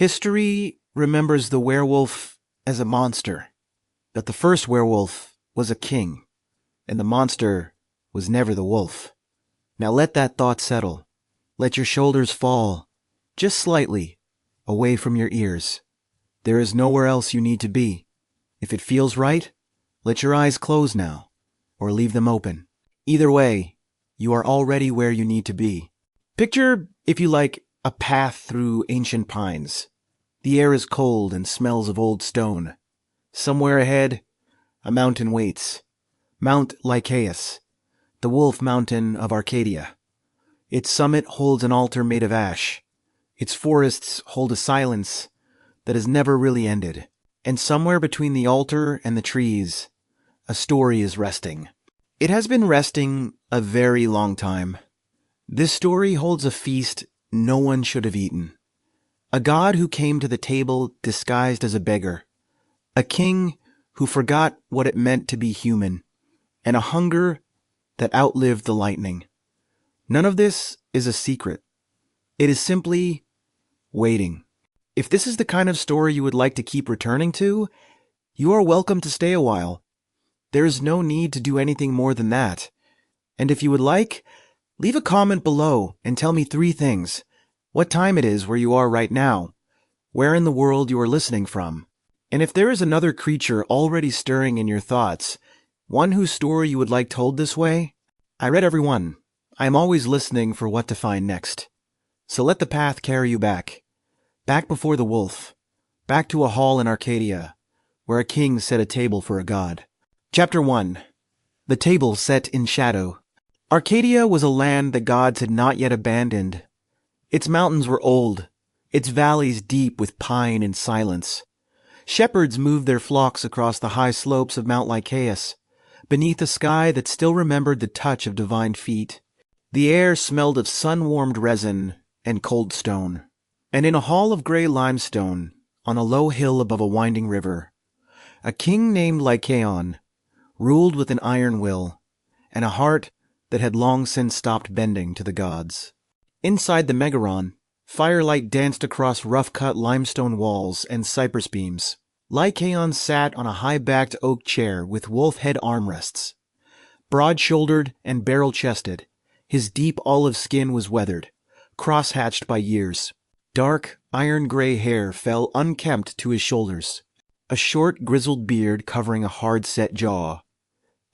History remembers the werewolf as a monster, but the first werewolf was a king, and the monster was never the wolf. Now let that thought settle. Let your shoulders fall, just slightly, away from your ears. There is nowhere else you need to be. If it feels right, let your eyes close now, or leave them open. Either way, you are already where you need to be. Picture, if you like, a path through ancient pines. The air is cold and smells of old stone. Somewhere ahead, a mountain waits. Mount Lycaeus, the wolf mountain of Arcadia. Its summit holds an altar made of ash. Its forests hold a silence that has never really ended. And somewhere between the altar and the trees, a story is resting. It has been resting a very long time. This story holds a feast no one should have eaten. A god who came to the table disguised as a beggar. A king who forgot what it meant to be human. And a hunger that outlived the lightning. None of this is a secret. It is simply waiting. If this is the kind of story you would like to keep returning to, you are welcome to stay a while. There is no need to do anything more than that. And if you would like, leave a comment below and tell me 3 things. What time it is where you are right now, where in the world you are listening from, and if there is another creature already stirring in your thoughts, one whose story you would like told this way. I read every one. I am always listening for what to find next. So let the path carry you back. Back before the wolf. Back to a hall in Arcadia, where a king set a table for a god. Chapter 1. The table set in shadow. Arcadia was a land the gods had not yet abandoned. Its mountains were old, its valleys deep with pine and silence. Shepherds moved their flocks across the high slopes of Mount Lycaeus, beneath a sky that still remembered the touch of divine feet. The air smelled of sun-warmed resin and cold stone. And in a hall of gray limestone, on a low hill above a winding river, a king named Lycaon ruled with an iron will and a heart that had long since stopped bending to the gods. Inside the Megaron, firelight danced across rough-cut limestone walls and cypress beams. Lycaon sat on a high-backed oak chair with wolf head armrests. Broad-shouldered and barrel-chested, his deep olive skin was weathered, cross-hatched by years. Dark, iron-gray hair fell unkempt to his shoulders, a short, grizzled beard covering a hard-set jaw,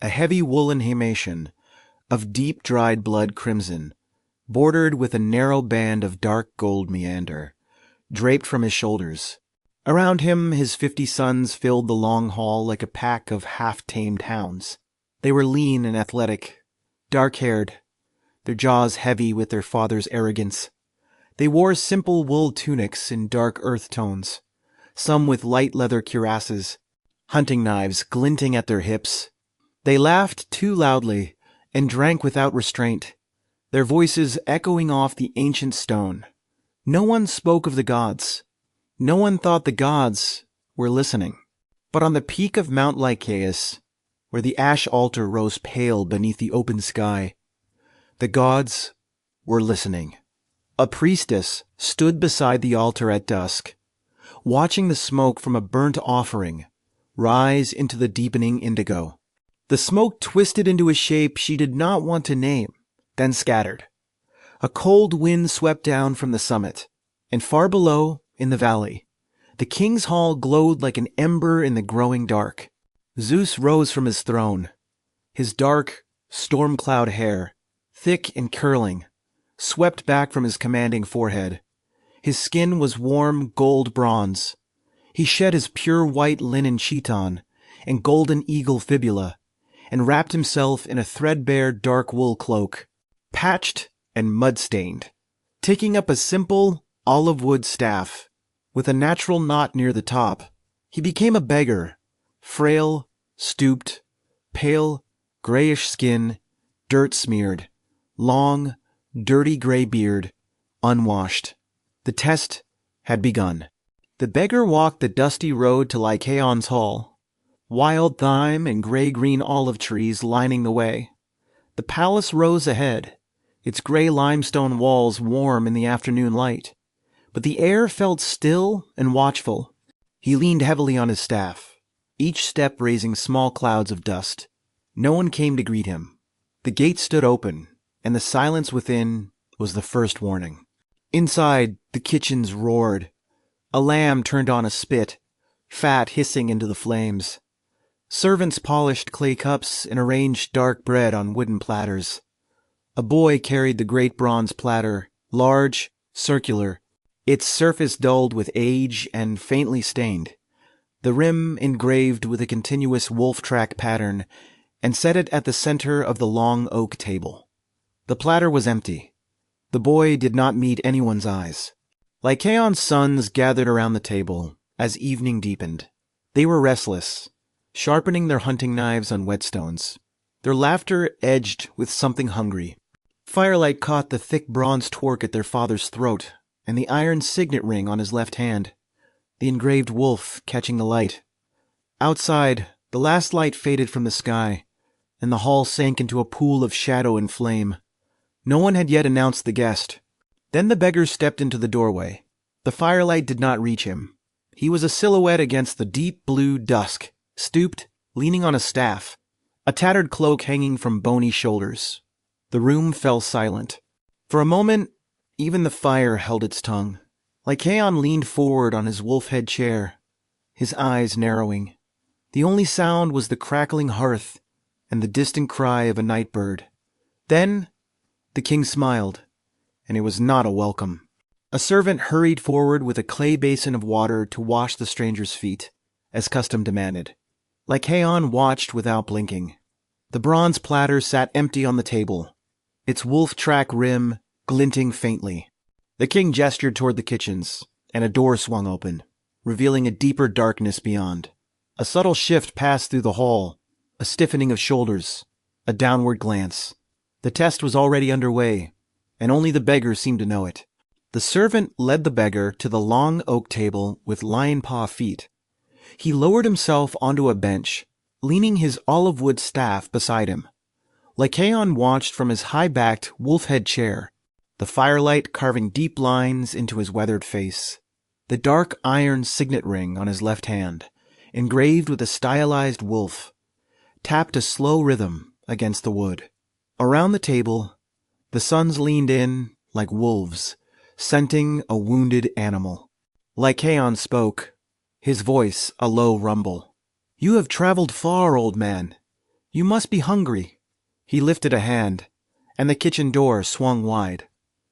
a heavy woolen himation of deep-dried blood crimson, bordered with a narrow band of dark gold meander, draped from his shoulders. Around him, his 50 sons filled the long hall like a pack of half-tamed hounds. They were lean and athletic, dark-haired, their jaws heavy with their father's arrogance. They wore simple wool tunics in dark earth tones, some with light leather cuirasses, hunting knives glinting at their hips. They laughed too loudly and drank without restraint, their voices echoing off the ancient stone. No one spoke of the gods. No one thought the gods were listening. But on the peak of Mount Lycaeus, where the ash altar rose pale beneath the open sky, the gods were listening. A priestess stood beside the altar at dusk, watching the smoke from a burnt offering rise into the deepening indigo. The smoke twisted into a shape she did not want to name, then scattered. A cold wind swept down from the summit, and far below, in the valley, the king's hall glowed like an ember in the growing dark. Zeus rose from his throne. His dark, storm cloud hair, thick and curling, swept back from his commanding forehead. His skin was warm gold bronze. He shed his pure white linen chiton and golden eagle fibula, and wrapped himself in a threadbare dark wool cloak, patched and mud-stained, taking up a simple olive wood staff with a natural knot near the top. He became a beggar, frail, stooped, pale, grayish skin, dirt-smeared, long, dirty gray beard, unwashed. The test had begun. The beggar walked the dusty road to Lycaon's hall, wild thyme and gray-green olive trees lining the way. The palace rose ahead, its gray limestone walls warm in the afternoon light, but the air felt still and watchful. He leaned heavily on his staff, each step raising small clouds of dust. No one came to greet him. The gate stood open, and the silence within was the first warning. Inside, the kitchens roared. A lamb turned on a spit, fat hissing into the flames. Servants polished clay cups and arranged dark bread on wooden platters. A boy carried the great bronze platter, large, circular, its surface dulled with age and faintly stained, the rim engraved with a continuous wolf-track pattern, and set it at the center of the long oak table. The platter was empty. The boy did not meet anyone's eyes. Lycaon's sons gathered around the table as evening deepened. They were restless, sharpening their hunting knives on whetstones, their laughter edged with something hungry. Firelight caught the thick bronze torque at their father's throat and the iron signet ring on his left hand, the engraved wolf catching the light. Outside, the last light faded from the sky, and the hall sank into a pool of shadow and flame. No one had yet announced the guest. Then the beggar stepped into the doorway. The firelight did not reach him. He was a silhouette against the deep blue dusk, stooped, leaning on a staff, a tattered cloak hanging from bony shoulders. The room fell silent. For a moment, even the fire held its tongue. Lycaon leaned forward on his wolf-head chair, his eyes narrowing. The only sound was the crackling hearth and the distant cry of a night bird. Then the king smiled, and it was not a welcome. A servant hurried forward with a clay basin of water to wash the stranger's feet, as custom demanded. Lycaon watched without blinking. The bronze platter sat empty on the table, its wolf-track rim glinting faintly. The king gestured toward the kitchens, and a door swung open, revealing a deeper darkness beyond. A subtle shift passed through the hall, a stiffening of shoulders, a downward glance. The test was already underway, and only the beggar seemed to know it. The servant led the beggar to the long oak table with lion paw feet. He lowered himself onto a bench, leaning his olive wood staff beside him. Lycaon watched from his high-backed, wolf-head chair, the firelight carving deep lines into his weathered face, the dark iron signet ring on his left hand, engraved with a stylized wolf, tapped a slow rhythm against the wood. Around the table, the sons leaned in like wolves, scenting a wounded animal. Lycaon spoke, his voice a low rumble. "You have traveled far, old man. You must be hungry." He lifted a hand, and the kitchen door swung wide.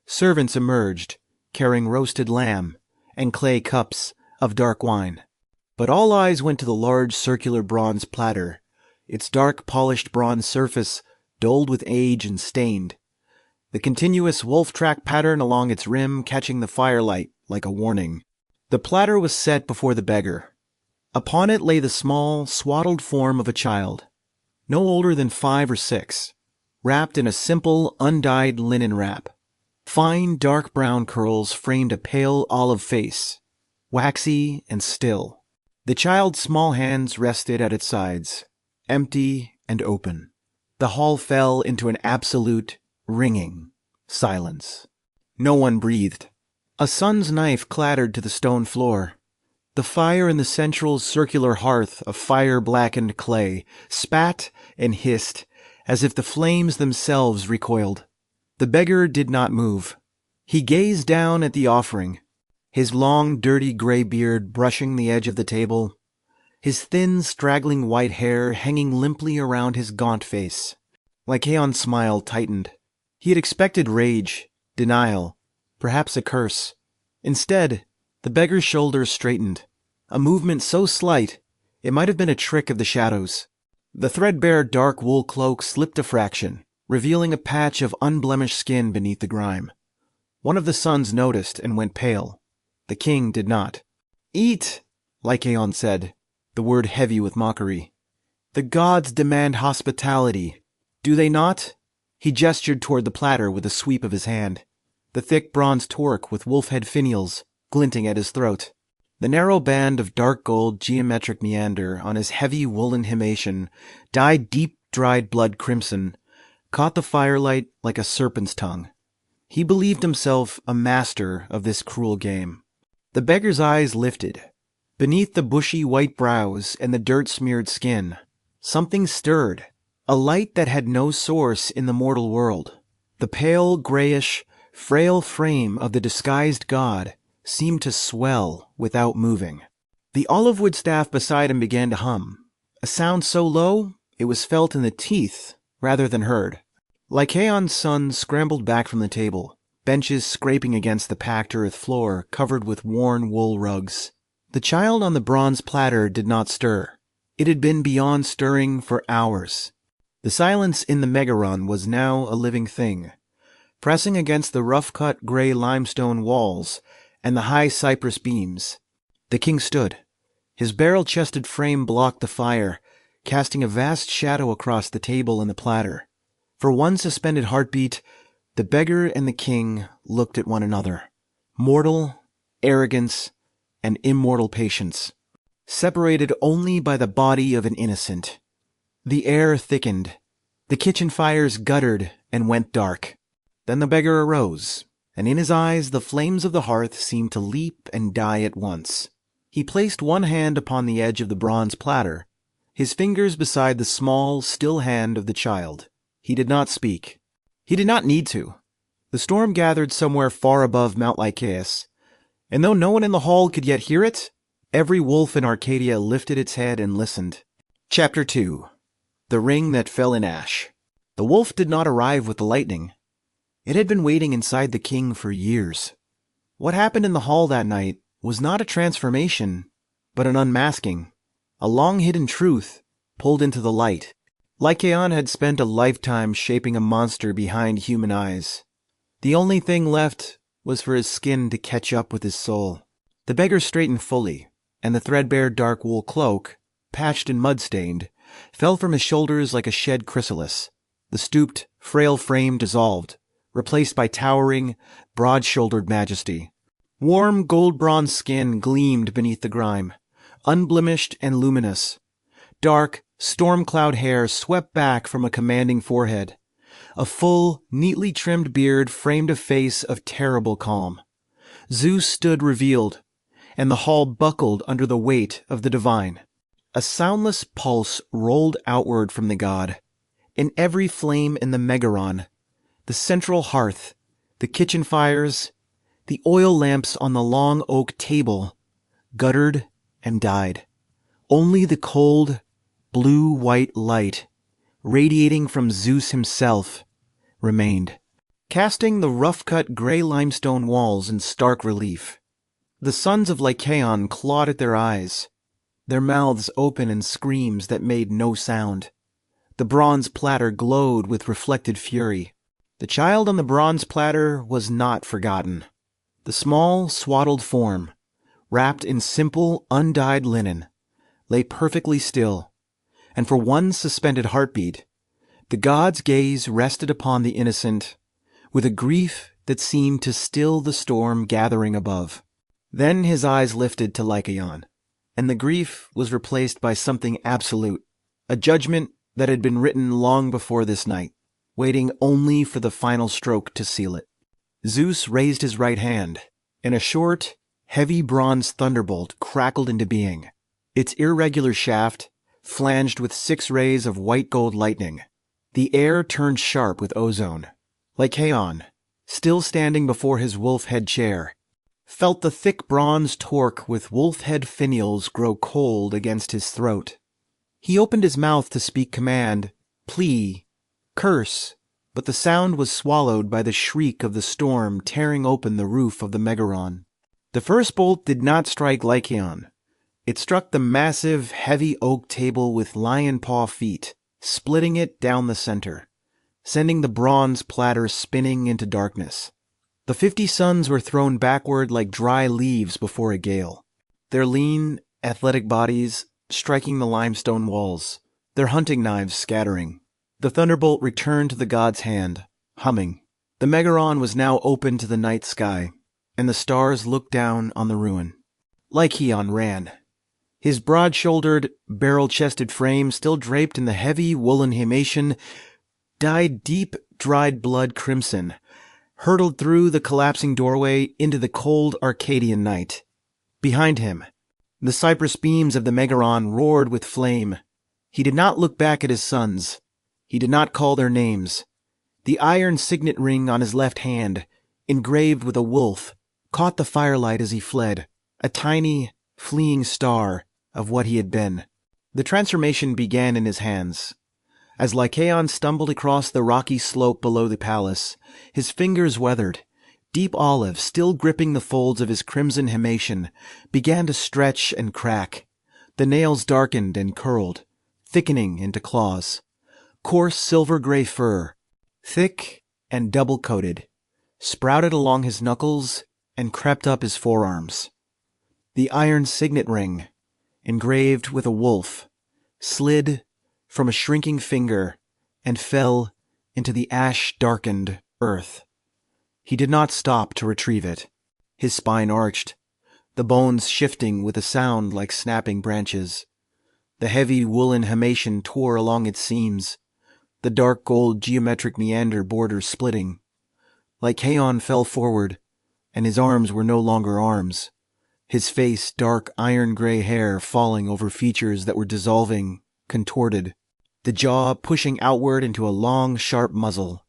Servants emerged, carrying roasted lamb and clay cups of dark wine. But all eyes went to the large circular bronze platter, its dark polished bronze surface dulled with age and stained, the continuous wolf-track pattern along its rim catching the firelight like a warning. The platter was set before the beggar. Upon it lay the small, swaddled form of a child, no older than 5 or 6, wrapped in a simple, undyed linen wrap. Fine, dark brown curls framed a pale olive face, waxy and still. The child's small hands rested at its sides, empty and open. The hall fell into an absolute, ringing silence. No one breathed. A son's knife clattered to the stone floor. The fire in the central circular hearth of fire-blackened clay spat and hissed as if the flames themselves recoiled. The beggar did not move. He gazed down at the offering, his long, dirty gray beard brushing the edge of the table, his thin, straggling white hair hanging limply around his gaunt face. Lycaon's smile tightened. He had expected rage, denial, perhaps a curse. Instead, the beggar's shoulders straightened, a movement so slight it might have been a trick of the shadows. The threadbare dark wool cloak slipped a fraction, revealing a patch of unblemished skin beneath the grime. One of the sons noticed and went pale. The king did not. "Eat," Lycaon said, the word heavy with mockery. "The gods demand hospitality, do they not?" He gestured toward the platter with a sweep of his hand, the thick bronze torque with wolf-head finials glinting at his throat. The narrow band of dark gold geometric meander on his heavy woolen himation, dyed deep dried blood crimson, caught the firelight like a serpent's tongue. He believed himself a master of this cruel game. The beggar's eyes lifted. Beneath the bushy white brows and the dirt-smeared skin, something stirred, a light that had no source in the mortal world. The pale, grayish, frail frame of the disguised god seemed to swell without moving. The olive wood staff beside him began to hum, a sound so low it was felt in the teeth rather than heard. Lycaon's son scrambled back from the table, benches scraping against the packed earth floor covered with worn wool rugs. The child on the bronze platter did not stir. It had been beyond stirring for hours. The silence in the Megaron was now a living thing, pressing against the rough-cut gray limestone walls and the high cypress beams. The king stood. His barrel-chested frame blocked the fire, casting a vast shadow across the table and the platter. For one suspended heartbeat, the beggar and the king looked at one another. Mortal arrogance and immortal patience, separated only by the body of an innocent. The air thickened. The kitchen fires guttered and went dark. Then the beggar arose, and in his eyes the flames of the hearth seemed to leap and die at once. He placed one hand upon the edge of the bronze platter, his fingers beside the small, still hand of the child. He did not speak. He did not need to. The storm gathered somewhere far above Mount Lycaeus, and though no one in the hall could yet hear it, every wolf in Arcadia lifted its head and listened. Chapter 2. The Ring That Fell in Ash. The wolf did not arrive with the lightning. It had been waiting inside the king for years. What happened in the hall that night was not a transformation, but an unmasking, a long-hidden truth pulled into the light. Lycaon had spent a lifetime shaping a monster behind human eyes. The only thing left was for his skin to catch up with his soul. The beggar straightened fully, and the threadbare dark wool cloak, patched and mud-stained, fell from his shoulders like a shed chrysalis. The stooped, frail frame dissolved, replaced by towering, broad-shouldered majesty. Warm gold-bronze skin gleamed beneath the grime, unblemished and luminous. Dark, storm-cloud hair swept back from a commanding forehead. A full, neatly trimmed beard framed a face of terrible calm. Zeus stood revealed, and the hall buckled under the weight of the divine. A soundless pulse rolled outward from the god. In every flame in the Megaron, the central hearth, the kitchen fires, the oil lamps on the long oak table, guttered and died. Only the cold, blue-white light, radiating from Zeus himself, remained, casting the rough-cut gray limestone walls in stark relief. The sons of Lycaon clawed at their eyes, their mouths open in screams that made no sound. The bronze platter glowed with reflected fury. The child on the bronze platter was not forgotten. The small, swaddled form, wrapped in simple, undyed linen, lay perfectly still, and for one suspended heartbeat, the god's gaze rested upon the innocent with a grief that seemed to still the storm gathering above. Then his eyes lifted to Lycaon, and the grief was replaced by something absolute, a judgment that had been written long before this night, waiting only for the final stroke to seal it. Zeus raised his right hand, and a short, heavy bronze thunderbolt crackled into being, its irregular shaft flanged with 6 rays of white gold lightning. The air turned sharp with ozone. Lycaon, still standing before his wolf head chair, felt the thick bronze torque with wolf head finials grow cold against his throat. He opened his mouth to speak command, plea, curse, but the sound was swallowed by the shriek of the storm tearing open the roof of the Megaron. The first bolt did not strike Lycaon. It struck the massive, heavy oak table with lion paw feet, splitting it down the center, sending the bronze platter spinning into darkness. The 50 sons were thrown backward like dry leaves before a gale, their lean, athletic bodies striking the limestone walls, their hunting knives scattering. The thunderbolt returned to the god's hand, humming. The Megaron was now open to the night sky, and the stars looked down on the ruin. Lycaon ran. His broad-shouldered, barrel-chested frame, still draped in the heavy woolen himation, dyed deep, dried blood crimson, hurtled through the collapsing doorway into the cold Arcadian night. Behind him, the cypress beams of the Megaron roared with flame. He did not look back at his sons. He did not call their names. The iron signet ring on his left hand, engraved with a wolf, caught the firelight as he fled, a tiny, fleeing star of what he had been. The transformation began in his hands. As Lycaon stumbled across the rocky slope below the palace, his fingers weathered. Deep olive, still gripping the folds of his crimson himation, began to stretch and crack. The nails darkened and curled, thickening into claws. Coarse silver-gray fur, thick and double-coated, sprouted along his knuckles and crept up his forearms. The iron signet ring, engraved with a wolf, slid from a shrinking finger and fell into the ash-darkened earth. He did not stop to retrieve it. His spine arched, the bones shifting with a sound like snapping branches. The heavy woolen himation tore along its seams, the dark gold geometric meander border splitting. Lycaon fell forward, and his arms were no longer arms. His face, dark iron-gray hair falling over features that were dissolving, contorted. The jaw pushing outward into a long, sharp muzzle.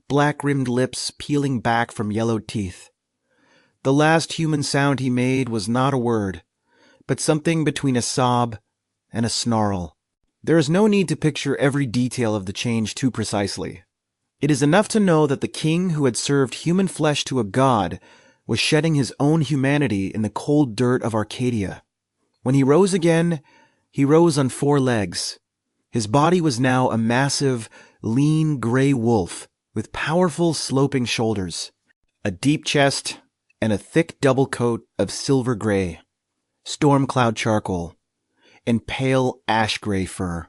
Black-rimmed lips peeling back from yellowed teeth. The last human sound he made was not a word, but something between a sob and a snarl. There is no need to picture every detail of the change too precisely. It is enough to know that the king who had served human flesh to a god was shedding his own humanity in the cold dirt of Arcadia. When he rose again, he rose on 4 legs. His body was now a massive, lean gray wolf with powerful sloping shoulders, a deep chest, and a thick double coat of silver gray, storm cloud charcoal, and pale ash gray fur,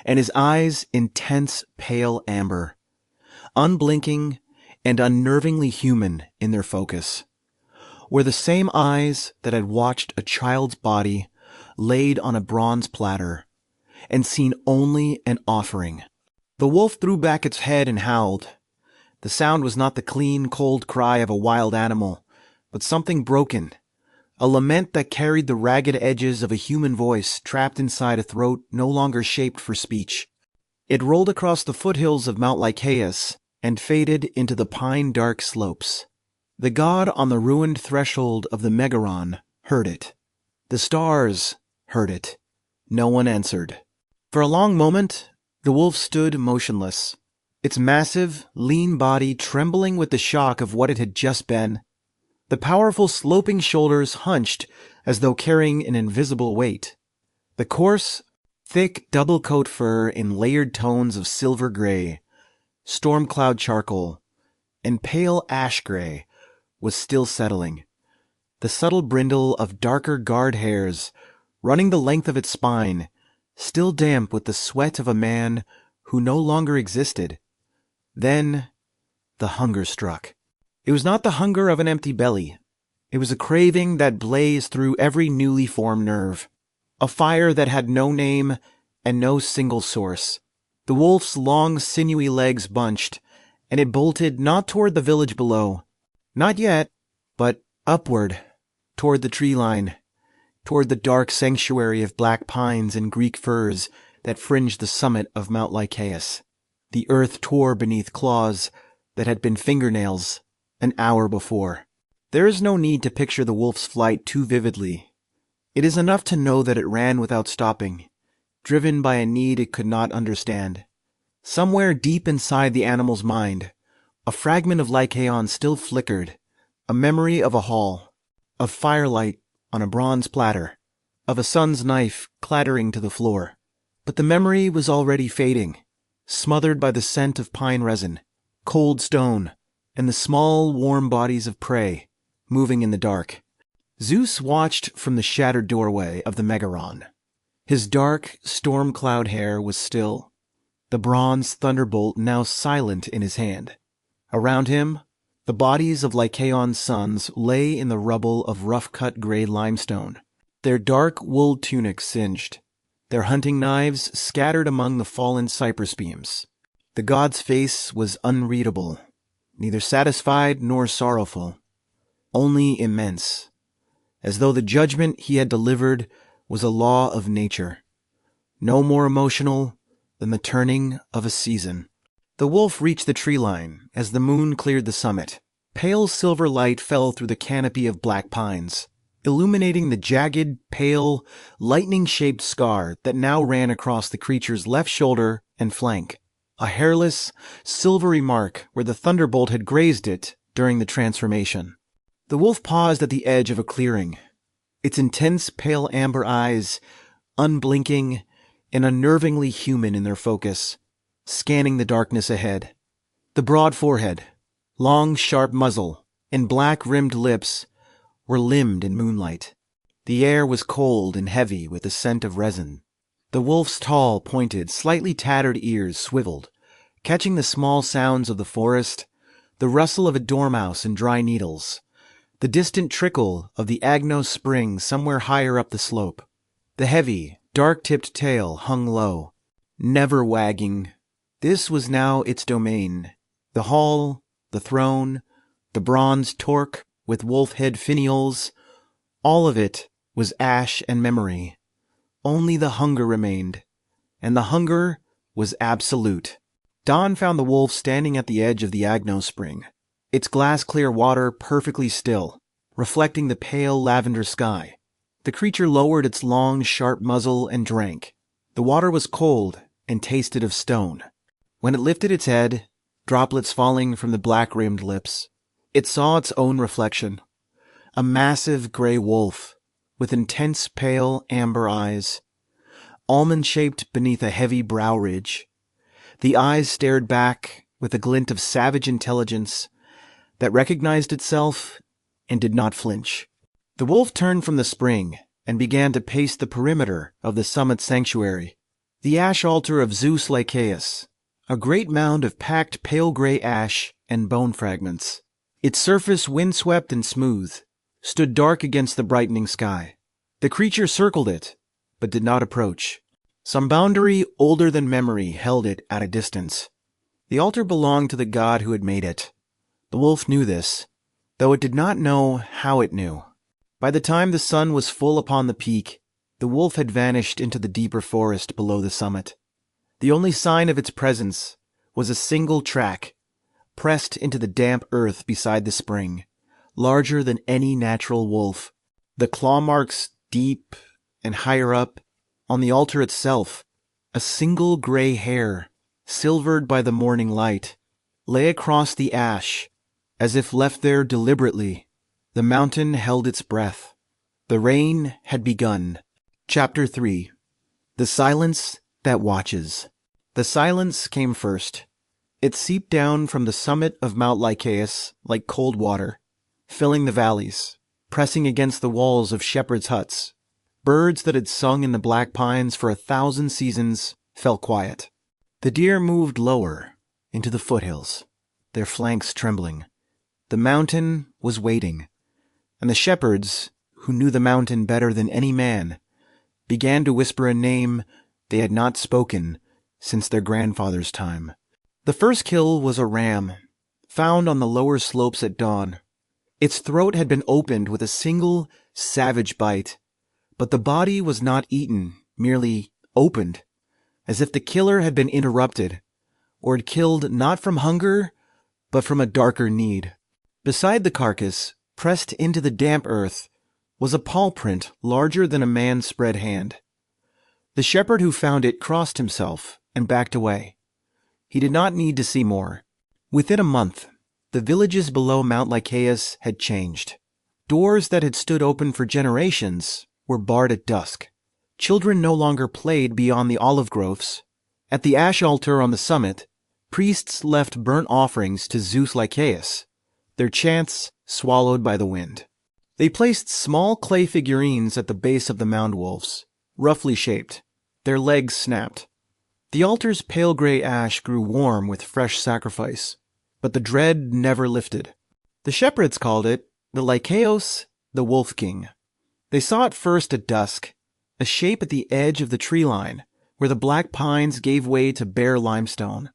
and his eyes intense pale amber, unblinking and unnervingly human in their focus, were the same eyes that had watched a child's body laid on a bronze platter and seen only an offering. The wolf threw back its head and howled. The sound was not the clean, cold cry of a wild animal, but something broken, a lament that carried the ragged edges of a human voice trapped inside a throat no longer shaped for speech. It rolled across the foothills of Mount Lycaeus and faded into the pine-dark slopes. The god on the ruined threshold of the Megaron heard it. The stars heard it. No one answered. For a long moment, the wolf stood motionless, its massive, lean body trembling with the shock of what it had just been. The powerful sloping shoulders hunched as though carrying an invisible weight. The coarse, thick double coat fur in layered tones of silver gray, storm cloud charcoal, and pale ash gray was still settling. The subtle brindle of darker guard hairs running the length of its spine, still damp with the sweat of a man who no longer existed. Then the hunger struck. It was not the hunger of an empty belly. It was a craving that blazed through every newly formed nerve, a fire that had no name and no single source. The wolf's long, sinewy legs bunched, and it bolted not toward the village below, not yet, but upward, toward the tree line, toward the dark sanctuary of black pines and Greek firs that fringed the summit of Mount Lycaeus. The earth tore beneath claws that had been fingernails an hour before. There is no need to picture the wolf's flight too vividly. It is enough to know that it ran without stopping, driven by a need it could not understand. Somewhere deep inside the animal's mind, a fragment of Lycaon still flickered, a memory of a hall, of firelight on a bronze platter, of a son's knife clattering to the floor. But the memory was already fading, smothered by the scent of pine resin, cold stone, and the small, warm bodies of prey moving in the dark. Zeus watched from the shattered doorway of the Megaron. His dark, storm cloud hair was still, the bronze thunderbolt now silent in his hand. Around him, the bodies of Lycaon's sons lay in the rubble of rough-cut gray limestone, their dark wool tunics singed, their hunting knives scattered among the fallen cypress beams. The god's face was unreadable, neither satisfied nor sorrowful, only immense, as though the judgment he had delivered was a law of nature, no more emotional than the turning of a season. The wolf reached the tree line as the moon cleared the summit. Pale silver light fell through the canopy of black pines, illuminating the jagged, pale, lightning-shaped scar that now ran across the creature's left shoulder and flank, a hairless, silvery mark where the thunderbolt had grazed it during the transformation. The wolf paused at the edge of a clearing, its intense pale amber eyes, unblinking and unnervingly human in their focus, scanning the darkness ahead. The broad forehead, long, sharp muzzle, and black-rimmed lips were limned in moonlight. The air was cold and heavy with the scent of resin. The wolf's tall, pointed, slightly tattered ears swiveled, catching the small sounds of the forest, the rustle of a dormouse and dry needles, the distant trickle of the Agnos spring somewhere higher up the slope. The heavy, dark-tipped tail hung low, never wagging. This was now its domain. The hall, the throne, the bronze torque with wolf-head finials, all of it was ash and memory. Only the hunger remained, and the hunger was absolute. Dawn found the wolf standing at the edge of the Agnos spring, its glass-clear water perfectly still, reflecting the pale lavender sky. The creature lowered its long, sharp muzzle and drank. The water was cold and tasted of stone. When it lifted its head, droplets falling from the black-rimmed lips, it saw its own reflection, a massive gray wolf with intense pale amber eyes, almond-shaped beneath a heavy brow ridge. The eyes stared back with a glint of savage intelligence that recognized itself and did not flinch. The wolf turned from the spring and began to pace the perimeter of the summit sanctuary, the ash altar of Zeus Lycaeus, a great mound of packed pale gray ash and bone fragments. Its surface, windswept and smooth, stood dark against the brightening sky. The creature circled it, but did not approach. Some boundary older than memory held it at a distance. The altar belonged to the god who had made it. The wolf knew this, though it did not know how it knew. By the time the sun was full upon the peak, the wolf had vanished into the deeper forest below the summit. The only sign of its presence was a single track, pressed into the damp earth beside the spring, larger than any natural wolf. The claw marks deep and higher up, on the altar itself, a single gray hair, silvered by the morning light, lay across the ash, as if left there deliberately. The mountain held its breath. The rain had begun. Chapter 3. The Silence That Watches. The silence came first. It seeped down from the summit of Mount Lycaeus like cold water, filling the valleys, pressing against the walls of shepherds' huts. Birds that had sung in the black pines for 1,000 seasons fell quiet. The deer moved lower into the foothills, their flanks trembling. The mountain was waiting, and the shepherds, who knew the mountain better than any man, began to whisper a name they had not spoken since their grandfather's time. The first kill was a ram, found on the lower slopes at dawn. Its throat had been opened with a single, savage bite, but the body was not eaten, merely opened, as if the killer had been interrupted, or had killed not from hunger, but from a darker need. Beside the carcass, pressed into the damp earth, was a paw print larger than a man's spread hand. The shepherd who found it crossed himself and backed away. He did not need to see more. Within a month, the villages below Mount Lycaeus had changed. Doors that had stood open for generations were barred at dusk. Children no longer played beyond the olive groves. At the ash altar on the summit, priests left burnt offerings to Zeus Lycaeus, their chants swallowed by the wind. They placed small clay figurines at the base of the mound wolves, roughly shaped. Their legs snapped. The altar's pale gray ash grew warm with fresh sacrifice, but the dread never lifted. The shepherds called it the Lycaeus, the Wolf King. They saw it first at dusk, a shape at the edge of the tree line, where the black pines gave way to bare limestone.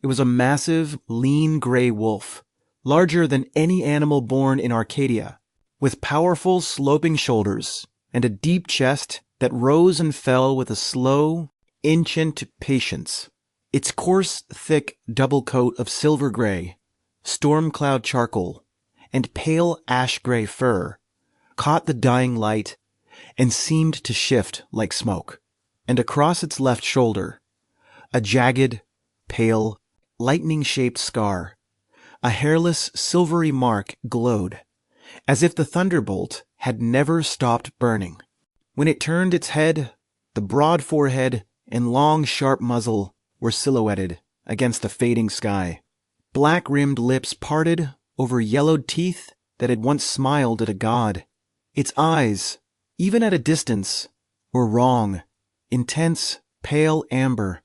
It was a massive, lean gray wolf, larger than any animal born in Arcadia, with powerful sloping shoulders and a deep chest that rose and fell with a slow, ancient patience. Its coarse, thick double coat of silver gray, storm cloud charcoal, and pale ash-gray fur caught the dying light and seemed to shift like smoke. And across its left shoulder, a jagged, pale, lightning-shaped scar, a hairless, silvery mark glowed, as if the thunderbolt had never stopped burning. When it turned its head, the broad forehead and long, sharp muzzle were silhouetted against the fading sky. Black-rimmed lips parted over yellowed teeth that had once smiled at a god. Its eyes, even at a distance, were wrong, intense, pale amber,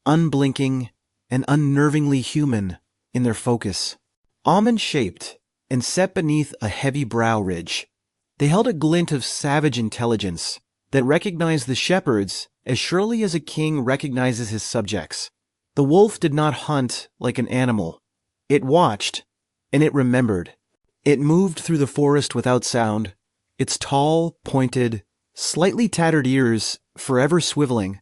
unblinking and unnervingly human in their focus. Almond-shaped and set beneath a heavy brow ridge, they held a glint of savage intelligence that recognized the shepherds as surely as a king recognizes his subjects. The wolf did not hunt like an animal. It watched, and it remembered. It moved through the forest without sound, its tall, pointed, slightly tattered ears forever swiveling,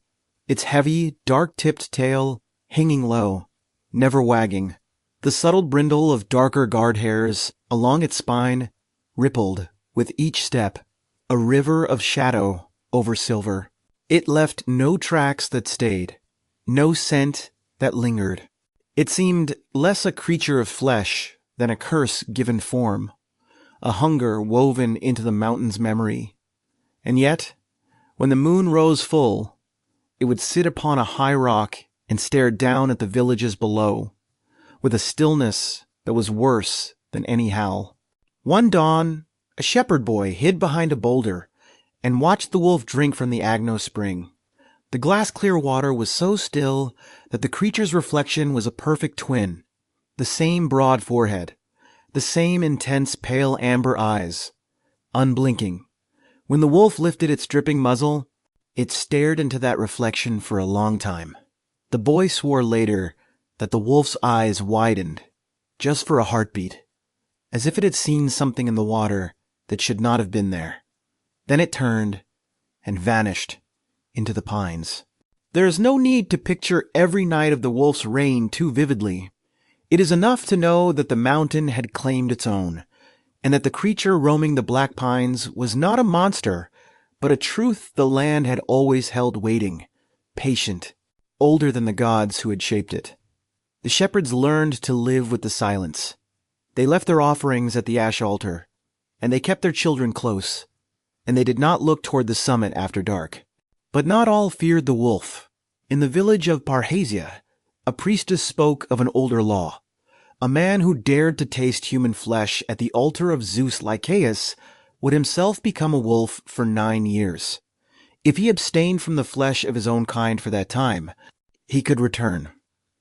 its heavy, dark-tipped tail hanging low, never wagging. The subtle brindle of darker guard hairs along its spine rippled with each step, a river of shadow over silver. It left no tracks that stayed, no scent that lingered. It seemed less a creature of flesh than a curse given form, a hunger woven into the mountain's memory. And yet, when the moon rose full, it would sit upon a high rock and stare down at the villages below, with a stillness that was worse than any howl. One dawn, a shepherd boy hid behind a boulder and watched the wolf drink from the Agno spring. The glass-clear water was so still that the creature's reflection was a perfect twin, the same broad forehead, the same intense pale amber eyes, unblinking. When the wolf lifted its dripping muzzle, it stared into that reflection for a long time. The boy swore later that the wolf's eyes widened, just for a heartbeat, as if it had seen something in the water that should not have been there. Then it turned and vanished into the pines. There is no need to picture every night of the wolf's reign too vividly. It is enough to know that the mountain had claimed its own, and that the creature roaming the black pines was not a monster, but a truth the land had always held waiting, patient, older than the gods who had shaped it. The shepherds learned to live with the silence. They left their offerings at the ash altar, and they kept their children close, and they did not look toward the summit after dark. But not all feared the wolf. In the village of Parrhasia, a priestess spoke of an older law. A man who dared to taste human flesh at the altar of Zeus Lycaeus would himself become a wolf for 9 years. If he abstained from the flesh of his own kind for that time, he could return.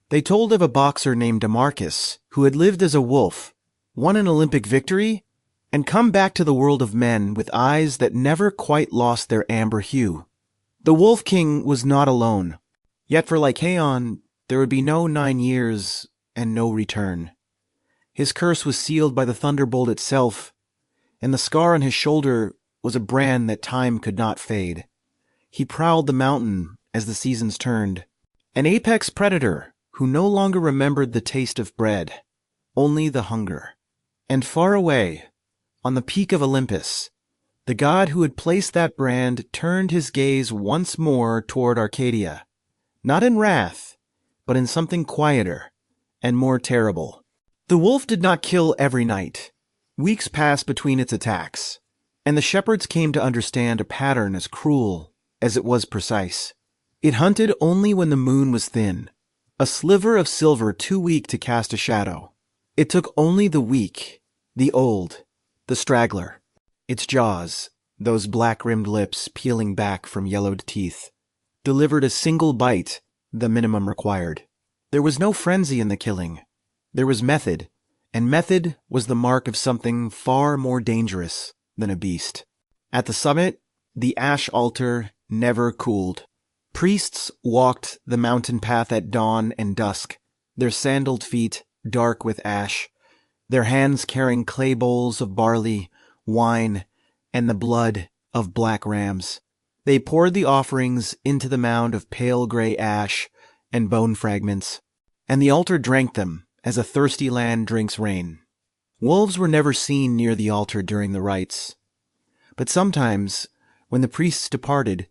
They told of a boxer named Demarcus who had lived as a wolf, won an Olympic victory, and come back to the world of men with eyes that never quite lost their amber hue. The Wolf King was not alone. Yet for Lycaon, there would be no 9 years and no return. His curse was sealed by the thunderbolt itself, and the scar on his shoulder was a brand that time could not fade. He prowled the mountain as the seasons turned, an apex predator who no longer remembered the taste of bread, only the hunger. And far away, on the peak of Olympus, the god who had placed that brand turned his gaze once more toward Arcadia, not in wrath, but in something quieter and more terrible. The wolf did not kill every night. Weeks passed between its attacks, and the shepherds came to understand a pattern as cruel as it was precise. It hunted only when the moon was thin, a sliver of silver too weak to cast a shadow. It took only the weak, the old, the straggler. Its jaws, those black-rimmed lips peeling back from yellowed teeth, delivered a single bite, the minimum required. There was no frenzy in the killing. There was method, and method was the mark of something far more dangerous than a beast. At the summit, the ash altar never cooled. Priests walked the mountain path at dawn and dusk, their sandaled feet dark with ash, their hands carrying clay bowls of barley, wine, and the blood of black rams. They poured the offerings into the mound of pale gray ash and bone fragments, and the altar drank them as a thirsty land drinks rain. Wolves were never seen near the altar during the rites, but sometimes, when the priests departed,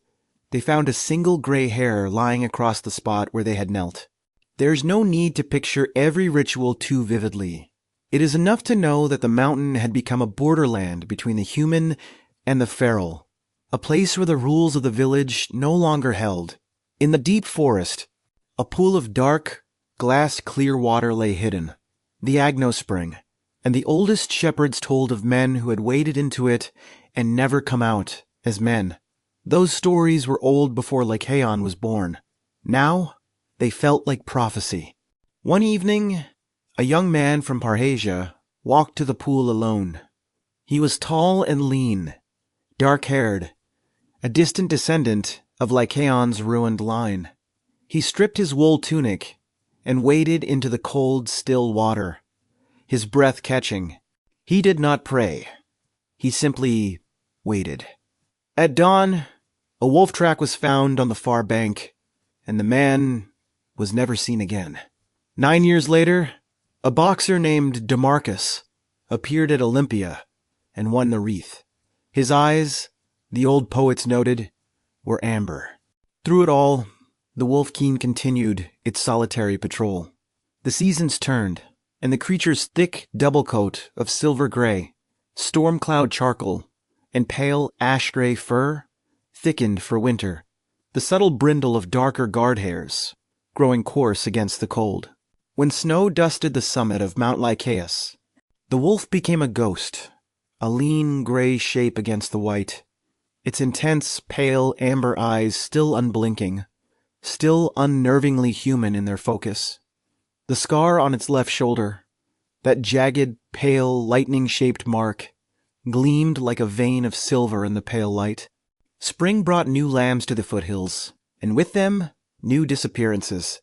they found a single gray hair lying across the spot where they had knelt. There's no need to picture every ritual too vividly. It is enough to know that the mountain had become a borderland between the human and the feral, a place where the rules of the village no longer held. In the deep forest, a pool of dark, glass-clear water lay hidden, the Agno Spring, and the oldest shepherds told of men who had waded into it and never come out as men. Those stories were old before Lycaon was born. Now, they felt like prophecy. One evening, a young man from Parrhasia walked to the pool alone. He was tall and lean, dark-haired, a distant descendant of Lycaon's ruined line. He stripped his wool tunic and waded into the cold, still water, his breath catching. He did not pray. He simply waited. At dawn, a wolf track was found on the far bank, and the man was never seen again. 9 years later, a boxer named Demarcus appeared at Olympia and won the wreath. His eyes, the old poets noted, were amber. Through it all, the Wolf-Keen continued its solitary patrol. The seasons turned, and the creature's thick double coat of silver gray, storm cloud charcoal, and pale ash-gray fur thickened for winter, the subtle brindle of darker guard hairs growing coarse against the cold. When snow dusted the summit of Mount Lycaeus, the wolf became a ghost, a lean gray shape against the white, its intense, pale amber eyes still unblinking, still unnervingly human in their focus. The scar on its left shoulder, that jagged, pale, lightning-shaped mark, gleamed like a vein of silver in the pale light. Spring brought new lambs to the foothills, and with them, new disappearances.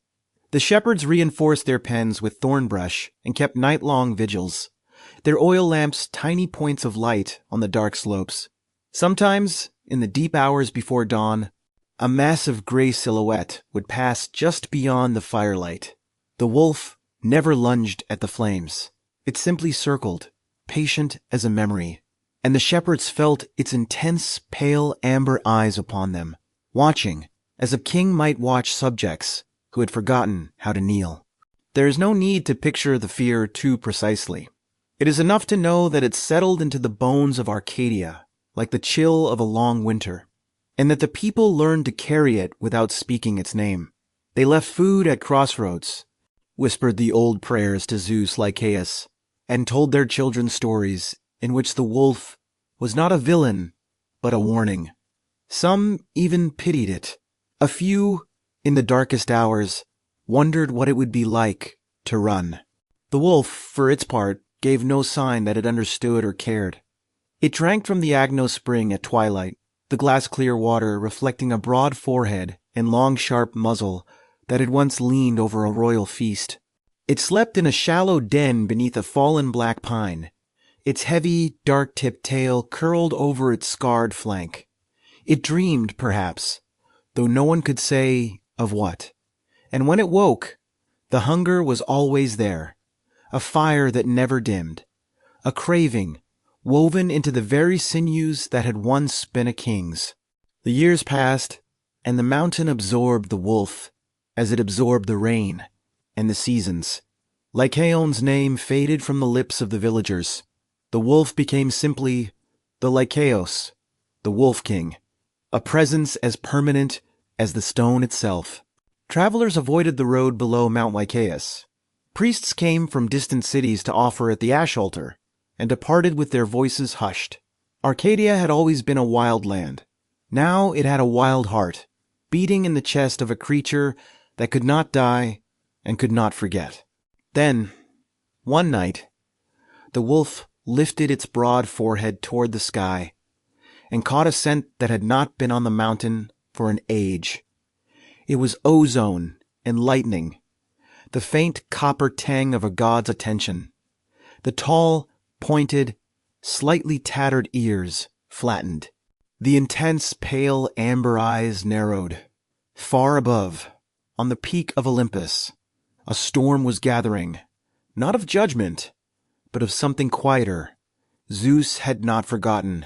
The shepherds reinforced their pens with thorn brush and kept night-long vigils, their oil lamps tiny points of light on the dark slopes. Sometimes, in the deep hours before dawn, a massive gray silhouette would pass just beyond the firelight. The wolf never lunged at the flames. It simply circled, patient as a memory, and the shepherds felt its intense, pale amber eyes upon them, watching as a king might watch subjects who had forgotten how to kneel. There is no need to picture the fear too precisely. It is enough to know that it settled into the bones of Arcadia, like the chill of a long winter, and that the people learned to carry it without speaking its name. They left food at crossroads, whispered the old prayers to Zeus Lycaeus, and told their children stories in which the wolf was not a villain, but a warning. Some even pitied it. A few, in the darkest hours, wondered what it would be like to run. The wolf, for its part, gave no sign that it understood or cared. It drank from the Agno Spring at twilight, the glass-clear water reflecting a broad forehead and long, sharp muzzle that had once leaned over a royal feast. It slept in a shallow den beneath a fallen black pine, its heavy, dark-tipped tail curled over its scarred flank. It dreamed, perhaps, though no one could say of what. And when it woke, the hunger was always there, a fire that never dimmed, a craving woven into the very sinews that had once been a king's. The years passed, and the mountain absorbed the wolf as it absorbed the rain and the seasons. Lycaon's name faded from the lips of the villagers. The wolf became simply the Lycaeus, the Wolf King, a presence as permanent as the stone itself. Travelers avoided the road below Mount Lycaeus. Priests came from distant cities to offer at the ash altar, and departed with their voices hushed. Arcadia had always been a wild land. Now it had a wild heart, beating in the chest of a creature that could not die and could not forget. Then, one night, the wolf lifted its broad forehead toward the sky and caught a scent that had not been on the mountain for an age. It was ozone and lightning, the faint copper tang of a god's attention. The tall, pointed, slightly tattered ears flattened. The intense, pale amber eyes narrowed. Far above, on the peak of Olympus, a storm was gathering, not of judgment, but of something quieter. Zeus had not forgotten,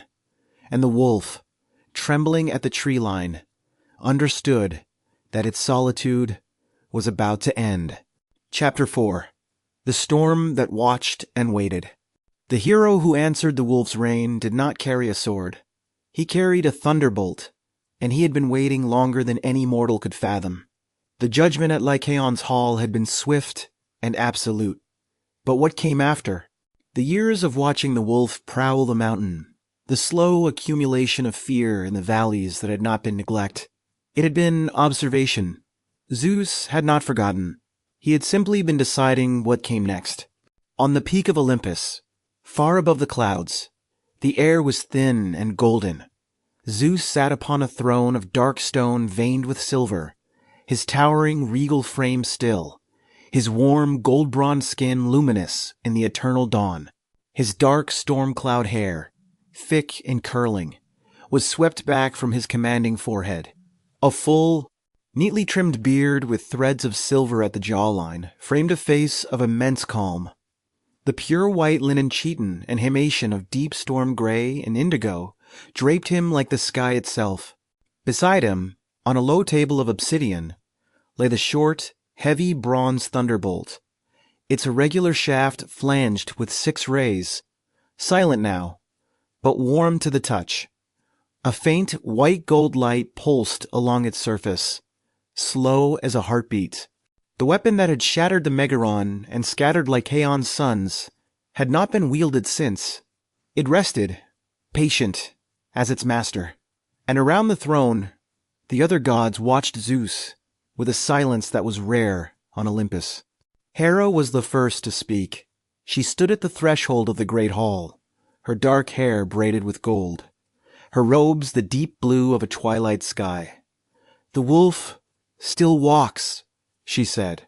and the wolf, trembling at the tree line, understood that its solitude was about to end. Chapter 4. The Storm That Watched and Waited. The hero who answered the wolf's reign did not carry a sword. He carried a thunderbolt, and he had been waiting longer than any mortal could fathom. The judgment at Lycaon's hall had been swift and absolute. But what came after? The years of watching the wolf prowl the mountain, the slow accumulation of fear in the valleys that had not been neglect. It had been observation. Zeus had not forgotten. He had simply been deciding what came next. On the peak of Olympus, far above the clouds, the air was thin and golden. Zeus sat upon a throne of dark stone veined with silver, his towering regal frame still, his warm gold-bronze skin luminous in the eternal dawn. His dark storm cloud hair, thick and curling, was swept back from his commanding forehead. A full, neatly trimmed beard with threads of silver at the jawline framed a face of immense calm. The pure white linen chiton and himation of deep storm gray and indigo draped him like the sky itself. Beside him, on a low table of obsidian, lay the short, heavy bronze thunderbolt, its irregular shaft flanged with 6 rays, silent now, but warm to the touch. A faint white gold light pulsed along its surface, slow as a heartbeat. The weapon that had shattered the Megaron and scattered Lycaon's sons had not been wielded since. It rested, patient, as its master. And around the throne, the other gods watched Zeus with a silence that was rare on Olympus. Hera was the first to speak. She stood at the threshold of the great hall, her dark hair braided with gold, her robes the deep blue of a twilight sky. "The wolf still walks," she said,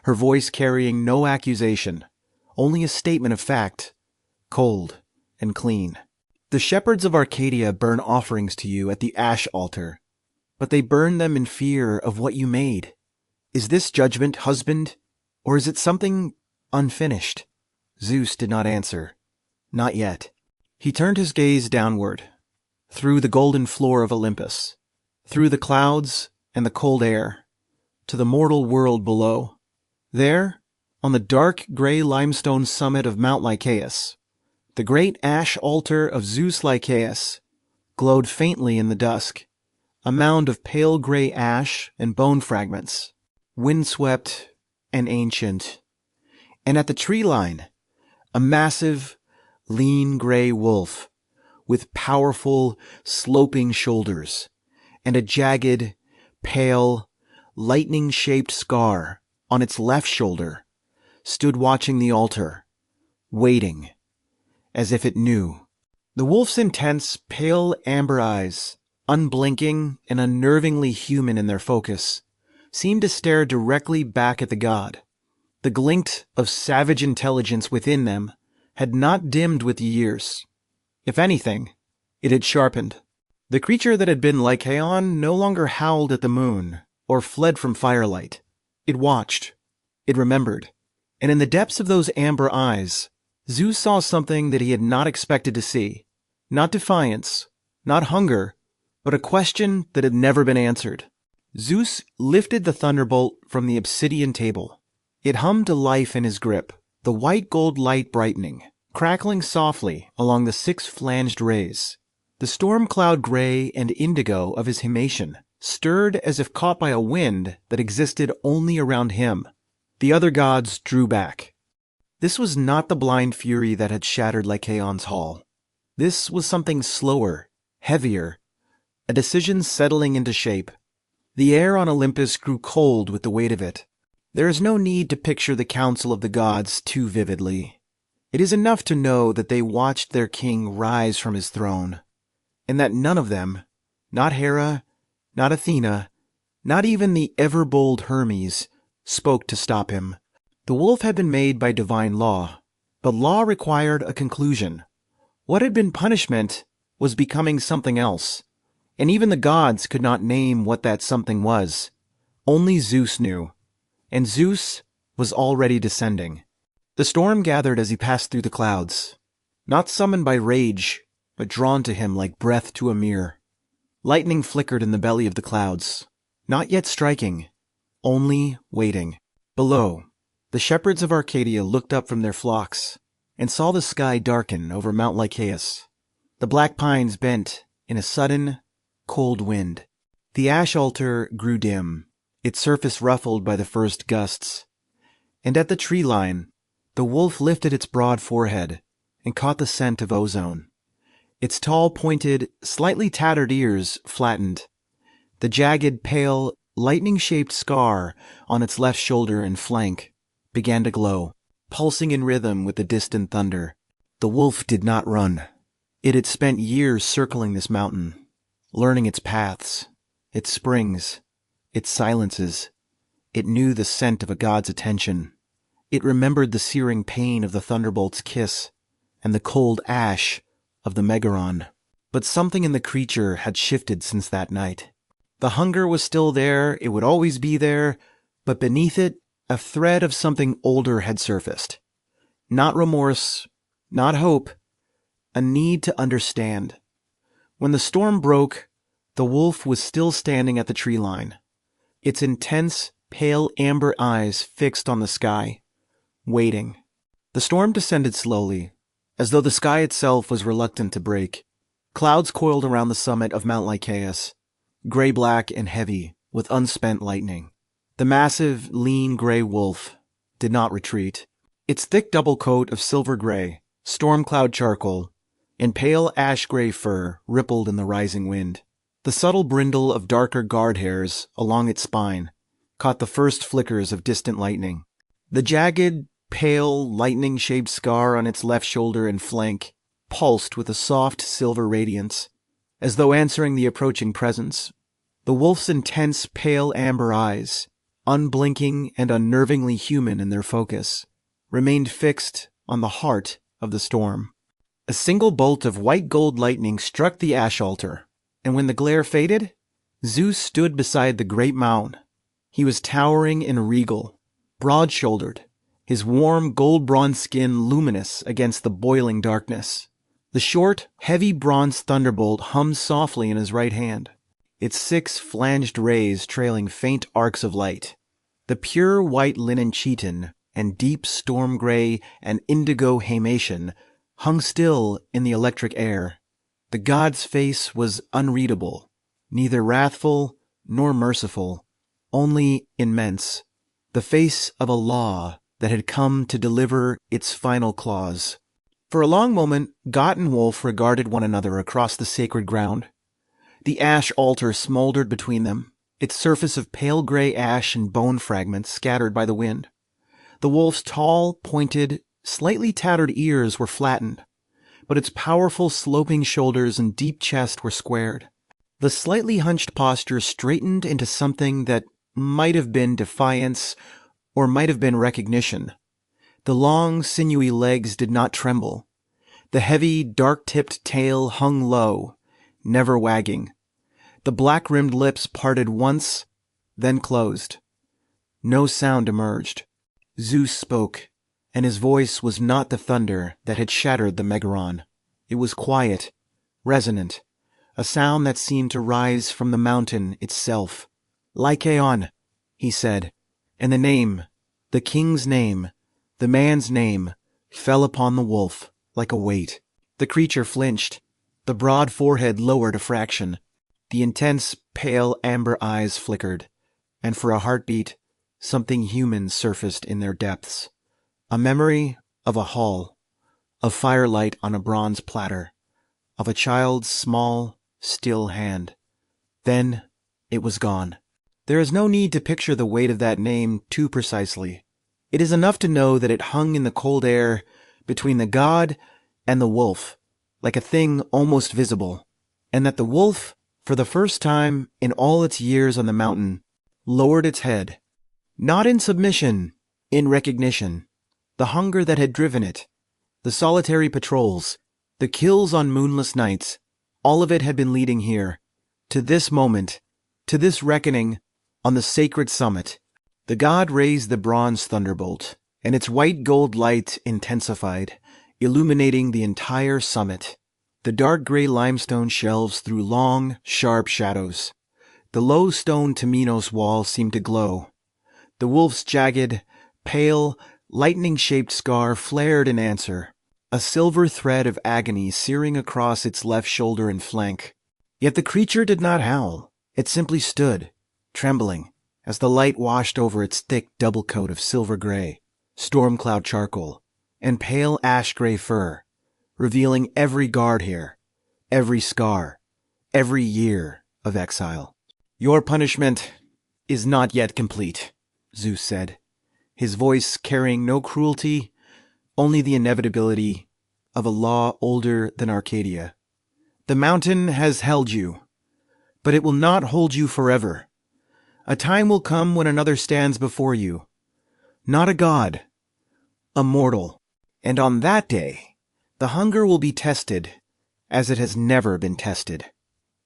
her voice carrying no accusation, only a statement of fact, cold and clean. "The shepherds of Arcadia burn offerings to you at the ash altar, but they burn them in fear of what you made. Is this judgment, husband, or is it something unfinished?" Zeus did not answer. Not yet. He turned his gaze downward, through the golden floor of Olympus, through the clouds and the cold air, to the mortal world below. There, on the dark gray limestone summit of Mount Lycaeus, the great ash altar of Zeus Lycaeus glowed faintly in the dusk, a mound of pale gray ash and bone fragments, windswept and ancient. And at the tree line, a massive, lean gray wolf with powerful, sloping shoulders and a jagged, pale, lightning-shaped scar on its left shoulder stood watching the altar, waiting, as if it knew. The wolf's intense, pale amber eyes, unblinking and unnervingly human in their focus, seemed to stare directly back at the god. The glint of savage intelligence within them had not dimmed with the years. If anything, it had sharpened. The creature that had been Lycaon no longer howled at the moon or fled from firelight. It watched. It remembered. And in the depths of those amber eyes, Zeus saw something that he had not expected to see. Not defiance, not hunger, but a question that had never been answered. Zeus lifted the thunderbolt from the obsidian table. It hummed to life in his grip, the white gold light brightening, crackling softly along the 6 flanged rays. The storm cloud gray and indigo of his himation stirred as if caught by a wind that existed only around him. The other gods drew back. This was not the blind fury that had shattered Lycaon's hall. This was something slower, heavier, a decision settling into shape. The air on Olympus grew cold with the weight of it. There is no need to picture the council of the gods too vividly. It is enough to know that they watched their king rise from his throne, and that none of them, not Hera, not Athena, not even the ever-bold Hermes, spoke to stop him. The wolf had been made by divine law, But law required a conclusion. What had been punishment was becoming something else, and even the gods could not name what that something was. Only Zeus knew, and Zeus was already descending. The storm gathered as he passed through the clouds, not summoned by rage, but drawn to him like breath to a mirror. Lightning flickered in the belly of the clouds, not yet striking, only waiting. Below, the shepherds of Arcadia looked up from their flocks and saw the sky darken over Mount Lycaeus. The black pines bent in a sudden, cold wind. The ash altar grew dim, its surface ruffled by the first gusts. And at the tree line, the wolf lifted its broad forehead and caught the scent of ozone. Its tall, pointed, slightly tattered ears flattened. The jagged, pale, lightning-shaped scar on its left shoulder and flank began to glow, pulsing in rhythm with the distant thunder. The wolf did not run. It had spent years circling this mountain, learning its paths, its springs, its silences. It knew the scent of a god's attention. It remembered the searing pain of the thunderbolt's kiss and the cold ash of the Megaron. But something in the creature had shifted since that night. The hunger was still there, it would always be there, but beneath it, a thread of something older had surfaced. Not remorse, not hope, a need to understand. When the storm broke, the wolf was still standing at the tree line, its intense, pale amber eyes fixed on the sky, waiting. The storm descended slowly, as though the sky itself was reluctant to break. Clouds coiled around the summit of Mount Lycaeus, gray-black and heavy with unspent lightning. The massive, lean gray wolf did not retreat. Its thick double coat of silver gray, storm cloud charcoal, and pale ash-gray fur rippled in the rising wind. The subtle brindle of darker guard hairs along its spine caught the first flickers of distant lightning. The jagged, pale, lightning-shaped scar on its left shoulder and flank pulsed with a soft silver radiance, as though answering the approaching presence. The wolf's intense, pale amber eyes, unblinking and unnervingly human in their focus, remained fixed on the heart of the storm. A single bolt of white gold lightning struck the ash altar, and when the glare faded, Zeus stood beside the great mound. He was towering and regal, broad-shouldered, his warm gold-bronze skin luminous against the boiling darkness. The short, heavy bronze thunderbolt hummed softly in his right hand, its 6 flanged rays trailing faint arcs of light. The pure white linen chiton and deep storm gray and indigo Haematian hung still in the electric air. The god's face was unreadable, neither wrathful nor merciful, only immense, the face of a law that had come to deliver its final clause. For a long moment, God and wolf regarded one another across the sacred ground. The ash altar smoldered between them, its surface of pale gray ash and bone fragments scattered by the wind. The wolf's tall, pointed, slightly tattered ears were flattened, but its powerful sloping shoulders and deep chest were squared. The slightly hunched posture straightened into something that might have been defiance or might have been recognition. The long, sinewy legs did not tremble. The heavy, dark-tipped tail hung low, never wagging. The black-rimmed lips parted once, then closed. No sound emerged. Zeus spoke, and his voice was not the thunder that had shattered the Megaron. It was quiet, resonant, a sound that seemed to rise from the mountain itself. Lycaon, he said, and the name, the king's name, the man's name, fell upon the wolf like a weight. The creature flinched, the broad forehead lowered a fraction. The intense, pale amber eyes flickered, and for a heartbeat, something human surfaced in their depths. A memory of a hall, of firelight on a bronze platter, of a child's small, still hand. Then it was gone. There is no need to picture the weight of that name too precisely. It is enough to know that it hung in the cold air between the god and the wolf, like a thing almost visible, and that the wolf, for the first time in all its years on the mountain, lowered its head, not in submission, in recognition. The hunger that had driven it, The solitary patrols, the kills on moonless nights, all of it had been leading here, to this moment, to this reckoning, on the sacred summit. The god raised the bronze thunderbolt, and its white gold light intensified, illuminating the entire summit. The dark gray limestone shelves threw long, sharp shadows. The low stone Temenos wall seemed to glow. The wolf's jagged, pale, lightning-shaped scar flared in answer, a silver thread of agony searing across its left shoulder and flank. Yet the creature did not howl. It simply stood, trembling, as the light washed over its thick double coat of silver gray, storm cloud charcoal, and pale ash-gray fur, revealing every guard hair, every scar, every year of exile. "Your punishment is not yet complete," Zeus said, his voice carrying no cruelty, only the inevitability of a law older than Arcadia. "The mountain has held you, but it will not hold you forever. A time will come when another stands before you, not a god, a mortal, and on that day, the hunger will be tested as it has never been tested."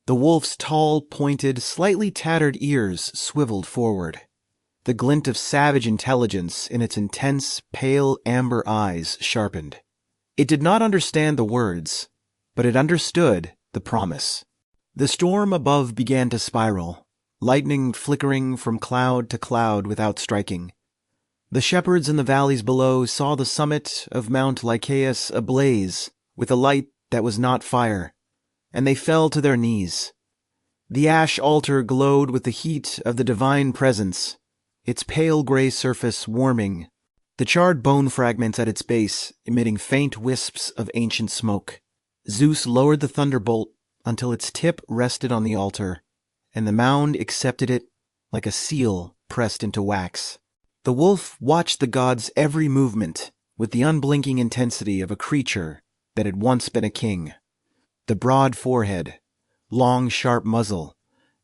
The wolf's tall, pointed, slightly tattered ears swiveled forward. The glint of savage intelligence in its intense, pale amber eyes sharpened. It did not understand the words, but it understood the promise. The storm above began to spiral, lightning flickering from cloud to cloud without striking. The shepherds in the valleys below saw the summit of Mount Lycaeus ablaze with a light that was not fire, and they fell to their knees. The ash altar glowed with the heat of the divine presence, its pale gray surface warming, the charred bone fragments at its base emitting faint wisps of ancient smoke. Zeus lowered the thunderbolt until its tip rested on the altar, and the mound accepted it like a seal pressed into wax. The wolf watched the god's every movement with the unblinking intensity of a creature that had once been a king. The broad forehead, long sharp muzzle,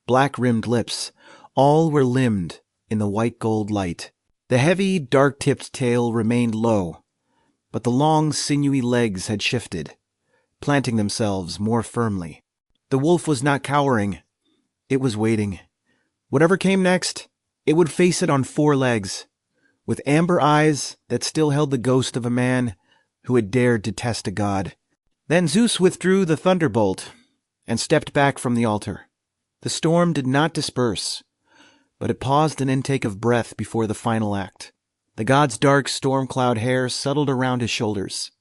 black-rimmed lips, all were limned in the white gold light. The heavy, dark-tipped tail remained low, but the long, sinewy legs had shifted, planting themselves more firmly. The wolf was not cowering. It was waiting. Whatever came next, it would face it on 4 legs, with amber eyes that still held the ghost of a man who had dared to test a god. Then Zeus withdrew the thunderbolt and stepped back from the altar. The storm did not disperse, but it paused an intake of breath before the final act. The god's dark storm cloud hair settled around his shoulders.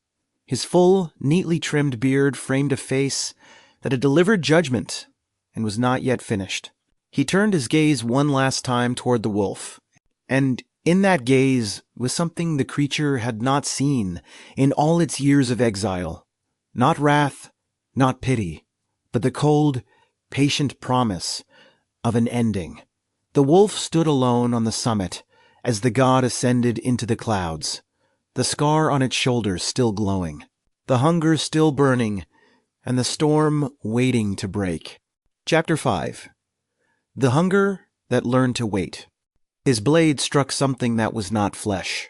His full, neatly trimmed beard framed a face that had delivered judgment and was not yet finished. He turned his gaze one last time toward the wolf, and in that gaze was something the creature had not seen in all its years of exile. Not wrath, not pity, but the cold, patient promise of an ending. The wolf stood alone on the summit as the god ascended into the clouds, the scar on its shoulder still glowing, the hunger still burning, and the storm waiting to break. Chapter 5. The hunger that learned to wait. His blade struck something that was not flesh.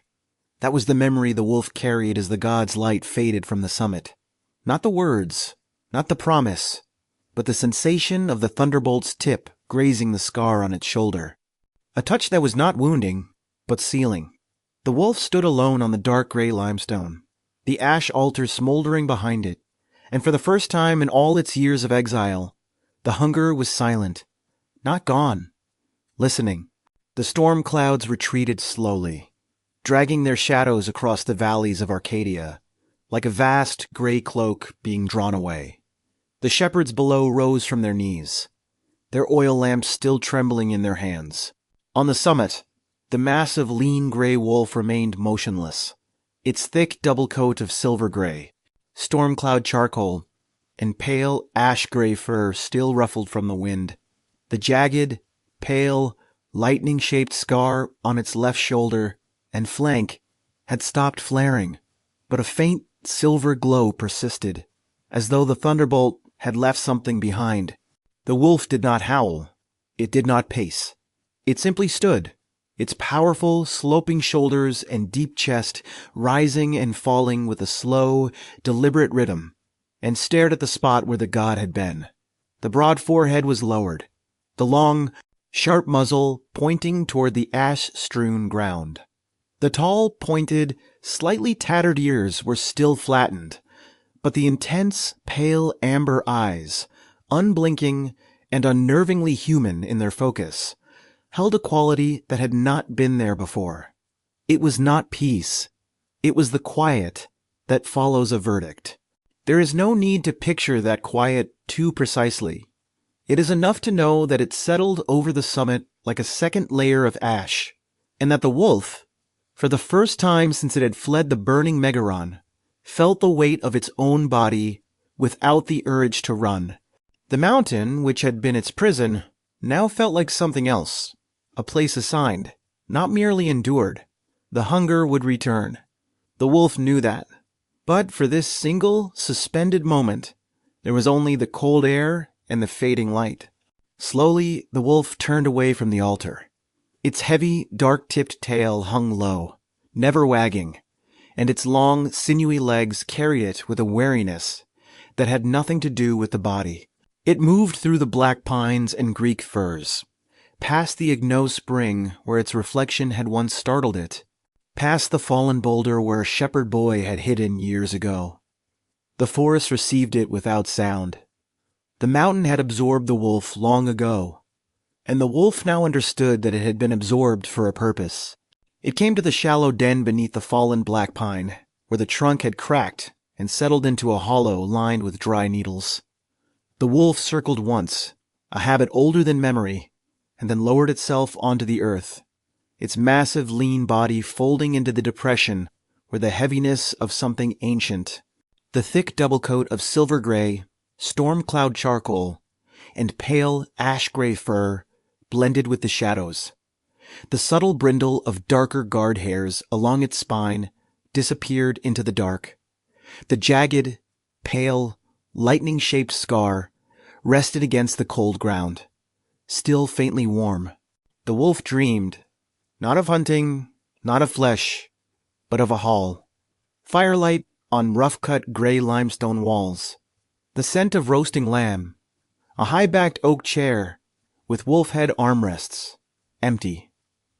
That was the memory the wolf carried as the god's light faded from the summit. Not the words, not the promise, but the sensation of the thunderbolt's tip grazing the scar on its shoulder. A touch that was not wounding, but sealing. The wolf stood alone on the dark gray limestone, the ash altar smoldering behind it, and for the first time in all its years of exile, the hunger was silent, not gone, listening. The storm clouds retreated slowly, dragging their shadows across the valleys of Arcadia, like a vast gray cloak being drawn away. The shepherds below rose from their knees, their oil lamps still trembling in their hands. On the summit, the massive lean gray wolf remained motionless, its thick double coat of silver gray, storm cloud charcoal, and pale ash-gray fur still ruffled from the wind. The jagged, pale, lightning-shaped scar on its left shoulder and flank had stopped flaring, but a faint silver glow persisted, as though the thunderbolt had left something behind. The wolf did not howl. It did not pace. It simply stood, its powerful, sloping shoulders and deep chest rising and falling with a slow, deliberate rhythm, and stared at the spot where the god had been. The broad forehead was lowered, the long, sharp muzzle pointing toward the ash-strewn ground. The tall, pointed, slightly tattered ears were still flattened, but the intense, pale amber eyes, unblinking and unnervingly human in their focus, held a quality that had not been there before. It was not peace. It was the quiet that follows a verdict. There is no need to picture that quiet too precisely. It is enough to know that it settled over the summit like a second layer of ash, and that the wolf, for the first time since it had fled the burning Megaron, felt the weight of its own body without the urge to run. The mountain, which had been its prison, now felt like something else, a place assigned, not merely endured. The hunger would return. The wolf knew that. But for this single, suspended moment, there was only the cold air and the fading light. Slowly, the wolf turned away from the altar. Its heavy, dark-tipped tail hung low, never wagging, and its long, sinewy legs carried it with a wariness that had nothing to do with the body. It moved through the black pines and Greek firs, past the Igno spring where its reflection had once startled it, past the fallen boulder where a shepherd boy had hidden years ago. The forest received it without sound. The mountain had absorbed the wolf long ago, and the wolf now understood that it had been absorbed for a purpose. It came to the shallow den beneath the fallen black pine, where the trunk had cracked and settled into a hollow lined with dry needles. The wolf circled once, a habit older than memory, and then lowered itself onto the earth, its massive lean body folding into the depression where the heaviness of something ancient, the thick double coat of silver gray, storm cloud charcoal, and pale ash-gray fur blended with the shadows. The subtle brindle of darker guard hairs along its spine disappeared into the dark. The jagged, pale, lightning-shaped scar rested against the cold ground, still faintly warm. The wolf dreamed, not of hunting, not of flesh, but of a hall. Firelight on rough-cut gray limestone walls, the scent of roasting lamb, a high-backed oak chair with wolf-head armrests, empty.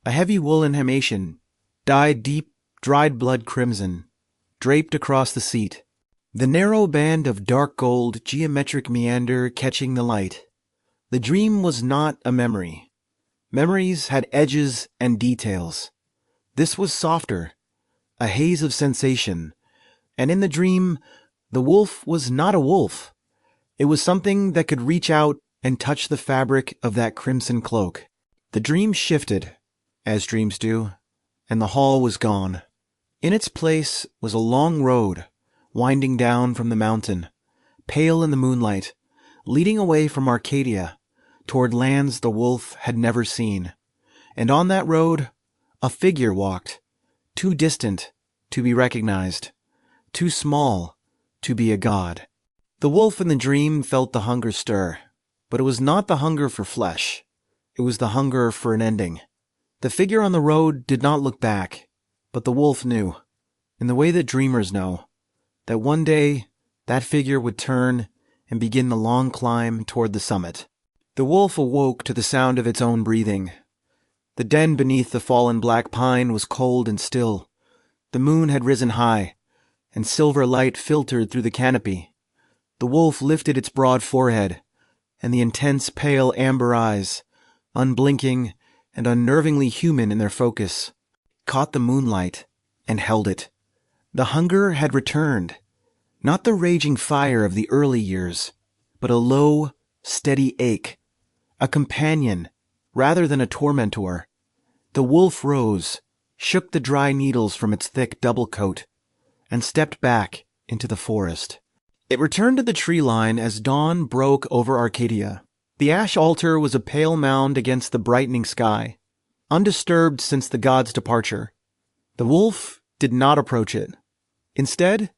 A heavy woolen himation, dyed deep, dried blood crimson, draped across the seat. The narrow band of dark gold geometric meander catching the light. The dream was not a memory. Memories had edges and details. This was softer, a haze of sensation, and in the dream, the wolf was not a wolf. It was something that could reach out and touch the fabric of that crimson cloak. The dream shifted, as dreams do, and the hall was gone. In its place was a long road, winding down from the mountain, pale in the moonlight, leading away from Arcadia, toward lands the wolf had never seen. And on that road, a figure walked, too distant to be recognized, too small to be a god. The wolf in the dream felt the hunger stir, but it was not the hunger for flesh. It was the hunger for an ending. The figure on the road did not look back, but the wolf knew, in the way that dreamers know, that one day that figure would turn and begin the long climb toward the summit. The wolf awoke to the sound of its own breathing. The den beneath the fallen black pine was cold and still. The moon had risen high, and silver light filtered through the canopy. The wolf lifted its broad forehead, and the intense pale amber eyes, unblinking and unnervingly human in their focus, caught the moonlight and held it. The hunger had returned, not the raging fire of the early years, but a low, steady ache, a companion rather than a tormentor. The wolf rose, shook the dry needles from its thick double coat, and stepped back into the forest. It returned to the tree line as dawn broke over Arcadia. The ash altar was a pale mound against the brightening sky, undisturbed since the god's departure. The wolf did not approach it. Instead,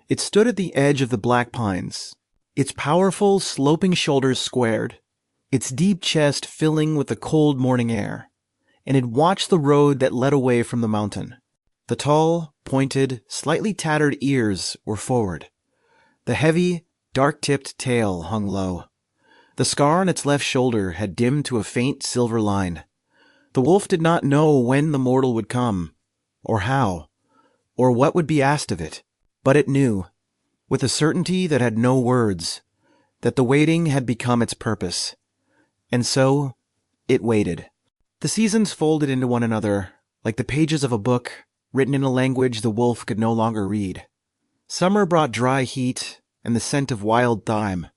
it stood at the edge of the black pines, its powerful, sloping shoulders squared, its deep chest filling with the cold morning air, and had watched the road that led away from the mountain. The tall, pointed, slightly tattered ears were forward. The heavy, dark-tipped tail hung low. The scar on its left shoulder had dimmed to a faint silver line. The wolf did not know when the mortal would come, or how, or what would be asked of it, but it knew, with a certainty that had no words, that the waiting had become its purpose. And so, it waited. The seasons folded into one another, like the pages of a book, written in a language the wolf could no longer read. Summer brought dry heat and the scent of wild thyme.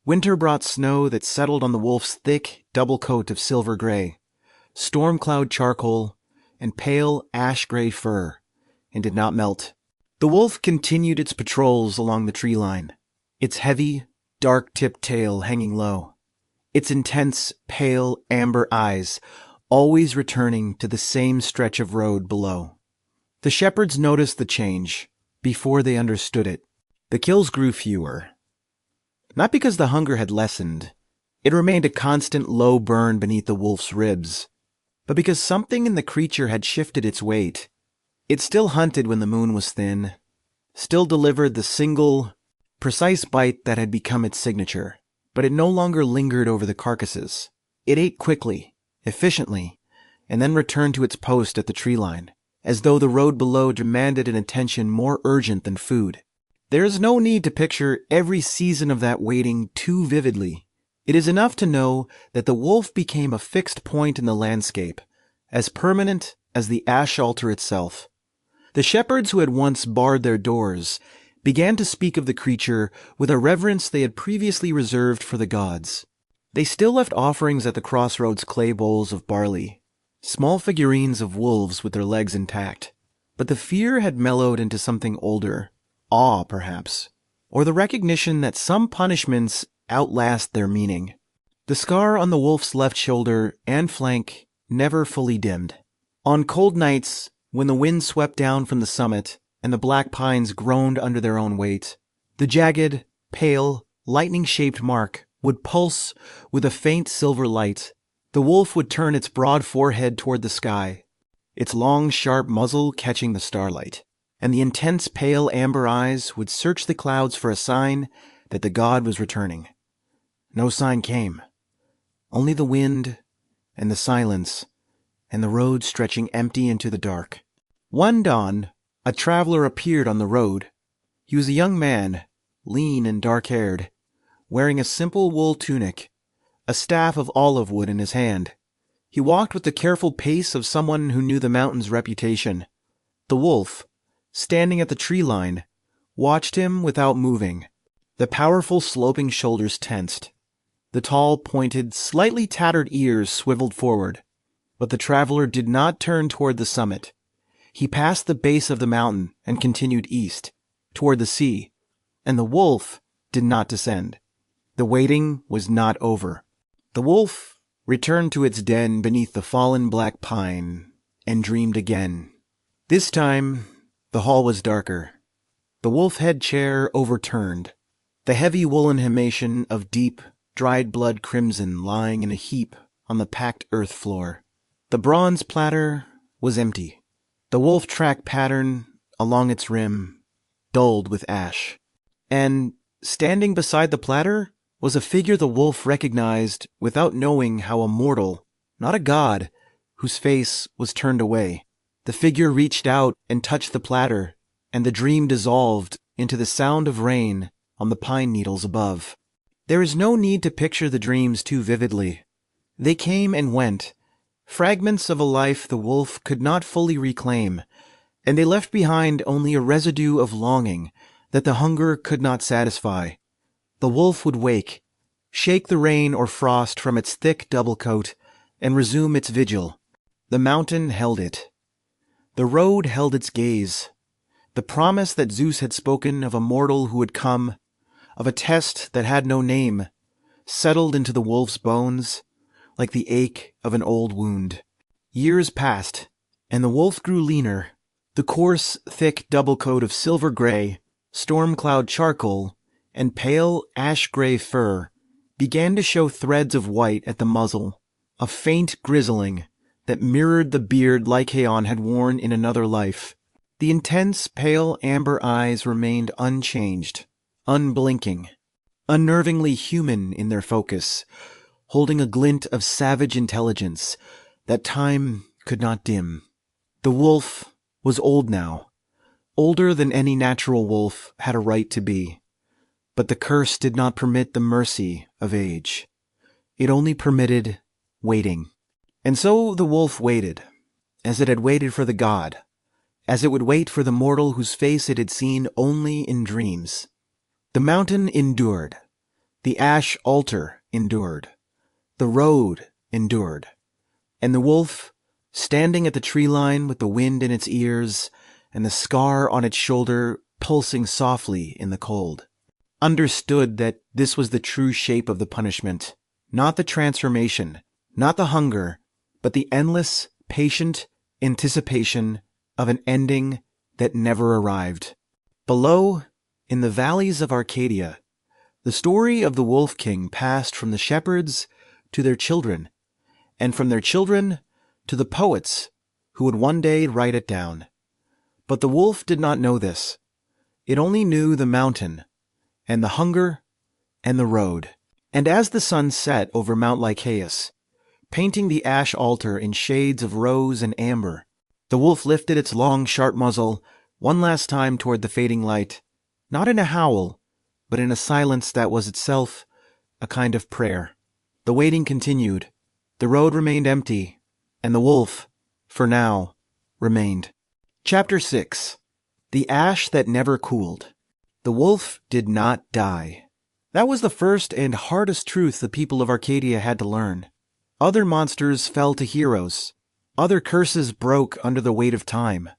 Winter brought snow that settled on the wolf's thick, double coat of silver gray, storm cloud charcoal, and pale ash-gray fur, and did not melt. The wolf continued its patrols along the tree line, its heavy, dark-tipped tail hanging low, its intense, pale, amber eyes always returning to the same stretch of road below. The shepherds noticed the change before they understood it. The kills grew fewer. Not because the hunger had lessened. It remained a constant low burn beneath the wolf's ribs, but because something in the creature had shifted its weight. It still hunted when the moon was thin, still delivered the single, precise bite that had become its signature, but it no longer lingered over the carcasses. It ate quickly, efficiently, and then returned to its post at the tree line, as though the road below demanded an attention more urgent than food. There is no need to picture every season of that waiting too vividly. It is enough to know that the wolf became a fixed point in the landscape, as permanent as the ash altar itself. The shepherds who had once barred their doors began to speak of the creature with a reverence they had previously reserved for the gods. They still left offerings at the crossroads clay bowls of barley, small figurines of wolves with their legs intact. But the fear had mellowed into something older, awe perhaps, or the recognition that some punishments outlast their meaning. The scar on the wolf's left shoulder and flank never fully dimmed. On cold nights, when the wind swept down from the summit and the black pines groaned under their own weight, the jagged, pale, lightning-shaped mark would pulse with a faint silver light. The wolf would turn its broad forehead toward the sky, its long, sharp muzzle catching the starlight, and the intense, pale amber eyes would search the clouds for a sign that the god was returning. No sign came. Only the wind and the silence and the road stretching empty into the dark. One dawn, a traveler appeared on the road. He was a young man, lean and dark-haired, wearing a simple wool tunic, a staff of olive wood in his hand. He walked with the careful pace of someone who knew the mountain's reputation. The wolf, standing at the tree line, watched him without moving. The powerful sloping shoulders tensed. The tall, pointed, slightly tattered ears swiveled forward. But the traveler did not turn toward the summit. He passed the base of the mountain and continued east, toward the sea, and the wolf did not descend. The waiting was not over. The wolf returned to its den beneath the fallen black pine and dreamed again. This time, the hall was darker. The wolf-head chair overturned, the heavy woolen himation of deep, dried blood crimson lying in a heap on the packed earth floor. The bronze platter was empty. The wolf track pattern along its rim dulled with ash. And standing beside the platter was a figure the wolf recognized without knowing how a mortal, not a god, whose face was turned away. The figure reached out and touched the platter, and the dream dissolved into the sound of rain on the pine needles above. There is no need to picture the dreams too vividly. They came and went, fragments of a life the wolf could not fully reclaim, and they left behind only a residue of longing that the hunger could not satisfy. The wolf would wake, shake the rain or frost from its thick double coat, and resume its vigil. The mountain held it. The road held its gaze. The promise that Zeus had spoken of a mortal who would come, of a test that had no name, settled into the wolf's bones, like the ache of an old wound. Years passed, and the wolf grew leaner. The coarse, thick double coat of silver gray, storm cloud charcoal, and pale ash-gray fur began to show threads of white at the muzzle, a faint grizzling that mirrored the beard Lycaon had worn in another life. The intense, pale amber eyes remained unchanged, unblinking, unnervingly human in their focus, holding a glint of savage intelligence that time could not dim. The wolf was old now, older than any natural wolf had a right to be. But the curse did not permit the mercy of age. It only permitted waiting. And so the wolf waited, as it had waited for the god, as it would wait for the mortal whose face it had seen only in dreams. The mountain endured. The ash altar endured. The road endured. And the wolf, standing at the tree line with the wind in its ears and the scar on its shoulder pulsing softly in the cold, understood that this was the true shape of the punishment, not the transformation, not the hunger, but the endless, patient anticipation of an ending that never arrived. Below, in the valleys of Arcadia, the story of the Wolf King passed from the shepherds to their children, and from their children to the poets who would one day write it down. But the wolf did not know this. It only knew the mountain, and the hunger, and the road. And as the sun set over Mount Lycaeus, painting the ash altar in shades of rose and amber, the wolf lifted its long, sharp muzzle one last time toward the fading light, not in a howl, but in a silence that was itself a kind of prayer. The waiting continued. The road remained empty, and the wolf, for now, remained. Chapter 6. The Ash That Never Cooled. The wolf did not die. That was the first and hardest truth the people of Arcadia had to learn. Other monsters fell to heroes. Other curses broke under the weight of time.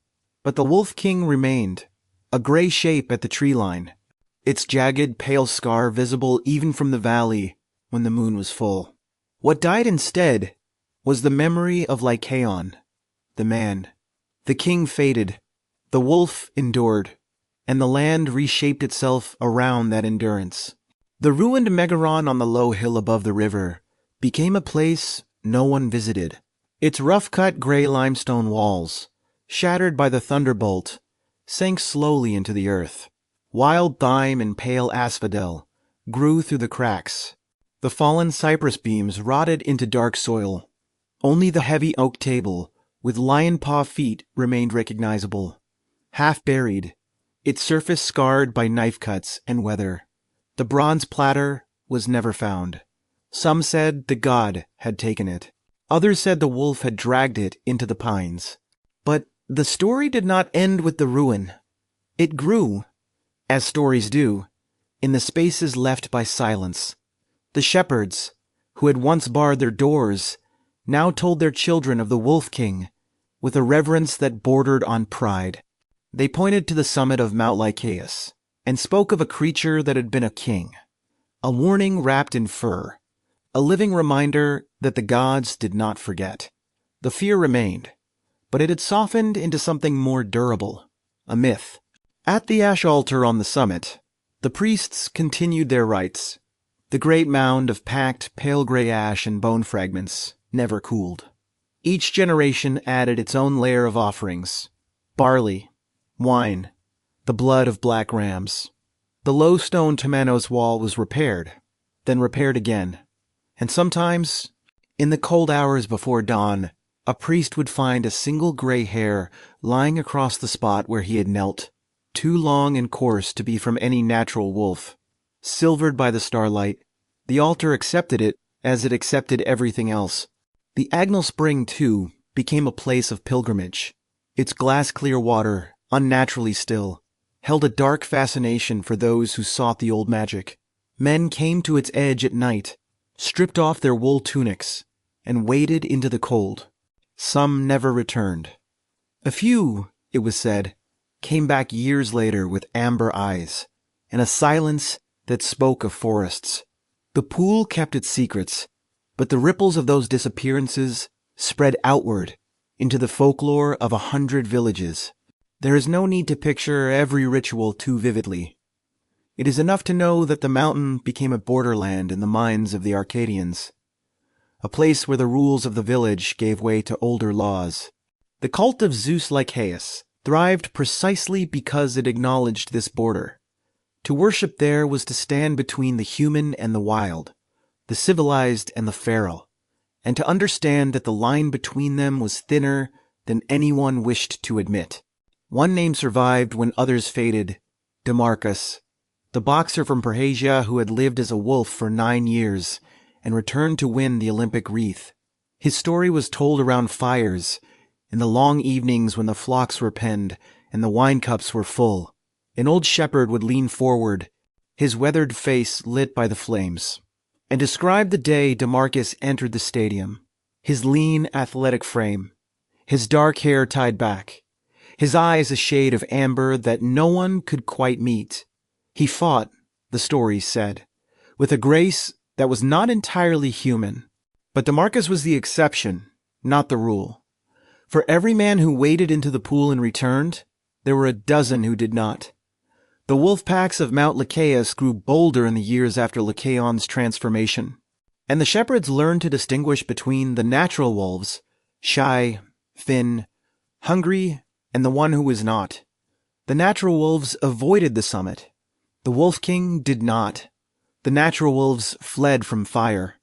But the Wolf King remained, a gray shape at the tree line, its jagged, pale scar visible even from the valley when the moon was full. What died instead was the memory of Lycaon, the man. The king faded, the wolf endured, and the land reshaped itself around that endurance. The ruined Megaron on the low hill above the river became a place no one visited. Its rough-cut gray limestone walls, shattered by the thunderbolt, sank slowly into the earth. Wild thyme and pale asphodel grew through the cracks. The fallen cypress beams rotted into dark soil. Only the heavy oak table, with lion-paw feet, remained recognizable, half buried, its surface scarred by knife cuts and weather. The bronze platter was never found. Some said the god had taken it. Others said the wolf had dragged it into the pines. But the story did not end with the ruin. It grew, as stories do, in the spaces left by silence. The shepherds, who had once barred their doors, now told their children of the Wolf King with a reverence that bordered on pride. They pointed to the summit of Mount Lycaeus and spoke of a creature that had been a king, a warning wrapped in fur, a living reminder that the gods did not forget. The fear remained, but it had softened into something more durable, a myth. At the ash altar on the summit, the priests continued their rites. The great mound of packed pale gray ash and bone fragments never cooled. Each generation added its own layer of offerings: barley, wine, the blood of black rams. The low stone Temenos wall was repaired, then repaired again. And sometimes, in the cold hours before dawn, a priest would find a single gray hair lying across the spot where he had knelt, too long and coarse to be from any natural wolf. Silvered by the starlight, the altar accepted it as it accepted everything else. The Agnel Spring, too, became a place of pilgrimage. Its glass-clear water, unnaturally still, held a dark fascination for those who sought the old magic. Men came to its edge at night, stripped off their wool tunics, and waded into the cold. Some never returned. A few, it was said, came back years later with amber eyes, and a silence that spoke of forests. The pool kept its secrets, but the ripples of those disappearances spread outward into the folklore of 100 villages. There is no need to picture every ritual too vividly. It is enough to know that the mountain became a borderland in the minds of the Arcadians. a place where the rules of the village gave way to older laws. The cult of Zeus Lycaeus thrived precisely because it acknowledged this border. To worship there was to stand between the human and the wild, the civilized and the feral, and to understand that the line between them was thinner than anyone wished to admit. One name survived when others faded: Demarchus, the boxer from Persia who had lived as a wolf for 9 years and returned to win the Olympic wreath. His story was told around fires, in the long evenings when the flocks were penned and the wine cups were full. An old shepherd would lean forward, his weathered face lit by the flames, and describe the day Demarchus entered the stadium. His lean, athletic frame, his dark hair tied back, his eyes a shade of amber that no one could quite meet. He fought, the story said, with a grace that was not entirely human. But Demarchus was the exception, not the rule. For every man who waded into the pool and returned, there were a dozen who did not. The wolf packs of Mount Lycaeus grew bolder in the years after Lycaon's transformation, and the shepherds learned to distinguish between the natural wolves, shy, thin, hungry, and the one who was not. The natural wolves avoided the summit. The Wolf King did not. The natural wolves fled from fire.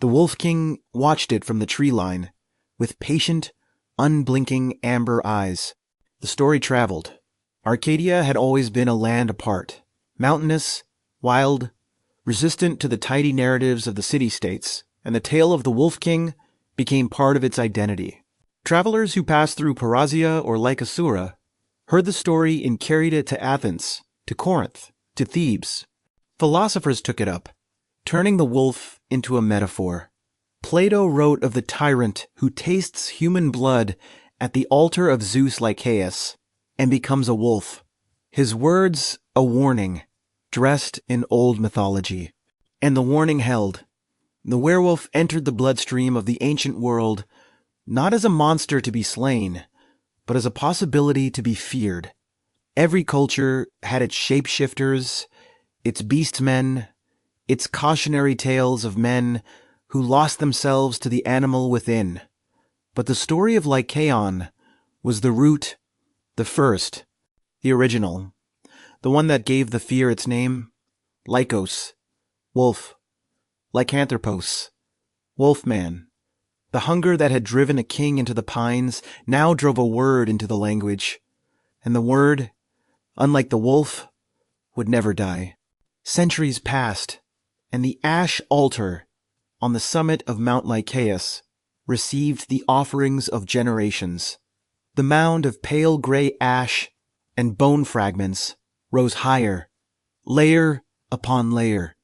The Wolf King watched it from the tree line, with patient, unblinking amber eyes. The story traveled. Arcadia had always been a land apart, mountainous, wild, resistant to the tidy narratives of the city-states, and the tale of the Wolf King became part of its identity. Travelers who passed through Perazia or Lycasura heard the story and carried it to Athens, to Corinth, to Thebes. Philosophers took it up, turning the wolf into a metaphor. Plato wrote of the tyrant who tastes human blood at the altar of Zeus Lycaeus and becomes a wolf. His words a warning, dressed in old mythology. And the warning held. The werewolf entered the bloodstream of the ancient world not as a monster to be slain, but as a possibility to be feared. Every culture had its shapeshifters, its beastmen, its cautionary tales of men who lost themselves to the animal within. But the story of Lycaon was the root, the first, the original, the one that gave the fear its name: Lycos, wolf, lycanthropos, wolfman. The hunger that had driven a king into the pines now drove a word into the language, and the word, unlike the wolf, would never die. Centuries passed, and the ash altar on the summit of Mount Lycaeus received the offerings of generations. The mound of pale gray ash and bone fragments rose higher, layer upon layer,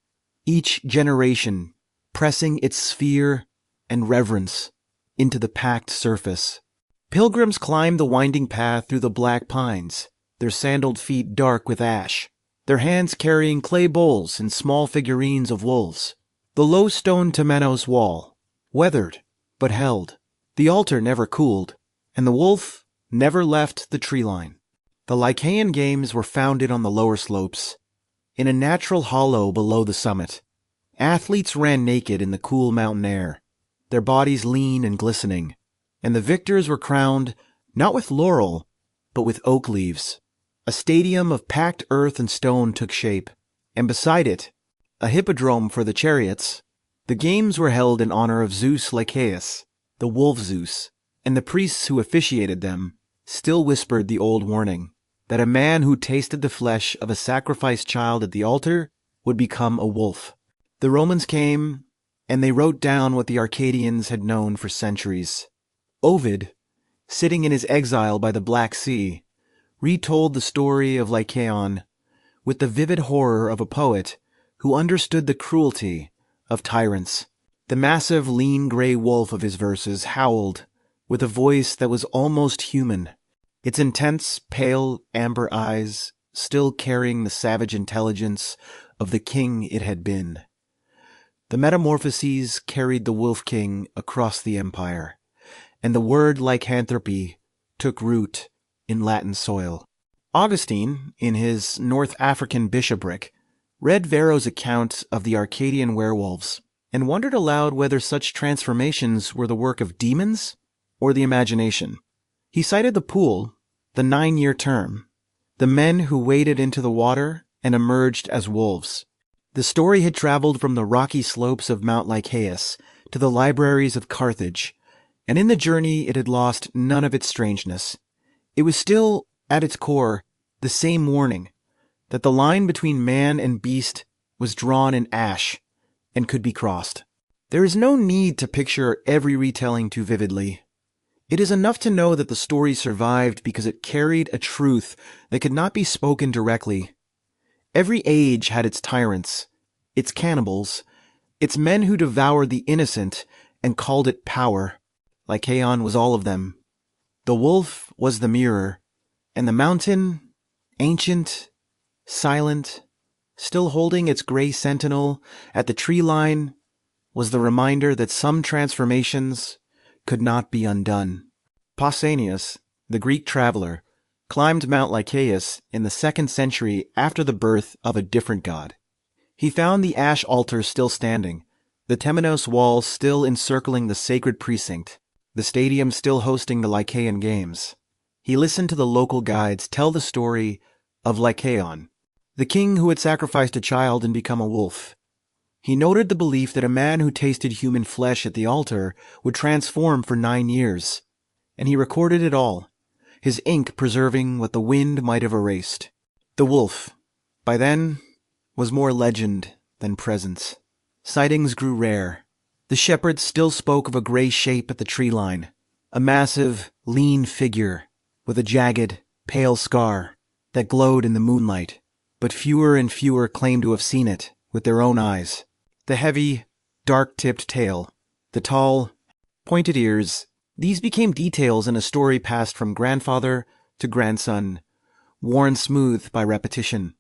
each generation pressing its sphere and reverence into the packed surface. Pilgrims climbed the winding path through the black pines, their sandaled feet dark with ash, their hands carrying clay bowls and small figurines of wolves. The low stone temenos wall, weathered but held. The altar never cooled, and the wolf never left the tree line. The Lycaean games were founded on the lower slopes, in a natural hollow below the summit. Athletes ran naked in the cool mountain air, their bodies lean and glistening, and the victors were crowned not with laurel, but with oak leaves. A stadium of packed earth and stone took shape, and beside it, a hippodrome for the chariots. The games were held in honor of Zeus Lycaeus, the wolf Zeus, and the priests who officiated them still whispered the old warning that a man who tasted the flesh of a sacrificed child at the altar would become a wolf. The Romans came, and they wrote down what the Arcadians had known for centuries. Ovid, sitting in his exile by the Black Sea, retold the story of Lycaon with the vivid horror of a poet who understood the cruelty of tyrants. The massive, lean gray wolf of his verses howled with a voice that was almost human, its intense, pale, amber eyes still carrying the savage intelligence of the king it had been. The metamorphoses carried the Wolf King across the empire, and the word lycanthropy took root in Latin soil. Augustine, in his North African bishopric, read Varro's account of the Arcadian werewolves, and wondered aloud whether such transformations were the work of demons or the imagination. He cited the pool, the 9-year term, the men who waded into the water and emerged as wolves. The story had traveled from the rocky slopes of Mount Lycaeus to the libraries of Carthage, and in the journey it had lost none of its strangeness. It was still, at its core, the same warning that the line between man and beast was drawn in ash and could be crossed. There is no need to picture every retelling too vividly. It is enough to know that the story survived because it carried a truth that could not be spoken directly. Every age had its tyrants, its cannibals, its men who devoured the innocent and called it power. Lycaon was all of them. The wolf was the mirror, and the mountain, ancient, silent, still holding its gray sentinel at the tree line, was the reminder that some transformations could not be undone. Pausanias, the Greek traveler, climbed Mount Lycaeus in the 2nd century after the birth of a different god. He found the ash altar still standing, the Temenos wall still encircling the sacred precinct, the stadium still hosting the Lycaean games. He listened to the local guides tell the story of Lycaon, the king who had sacrificed a child and become a wolf. He noted the belief that a man who tasted human flesh at the altar would transform for 9 years, and he recorded it all, his ink preserving what the wind might have erased. The wolf, by then, was more legend than presence. Sightings grew rare. The shepherds still spoke of a gray shape at the tree line, a massive, lean figure with a jagged, pale scar that glowed in the moonlight, but fewer and fewer claimed to have seen it with their own eyes. The heavy, dark-tipped tail, the tall, pointed ears, these became details in a story passed from grandfather to grandson, worn smooth by repetition.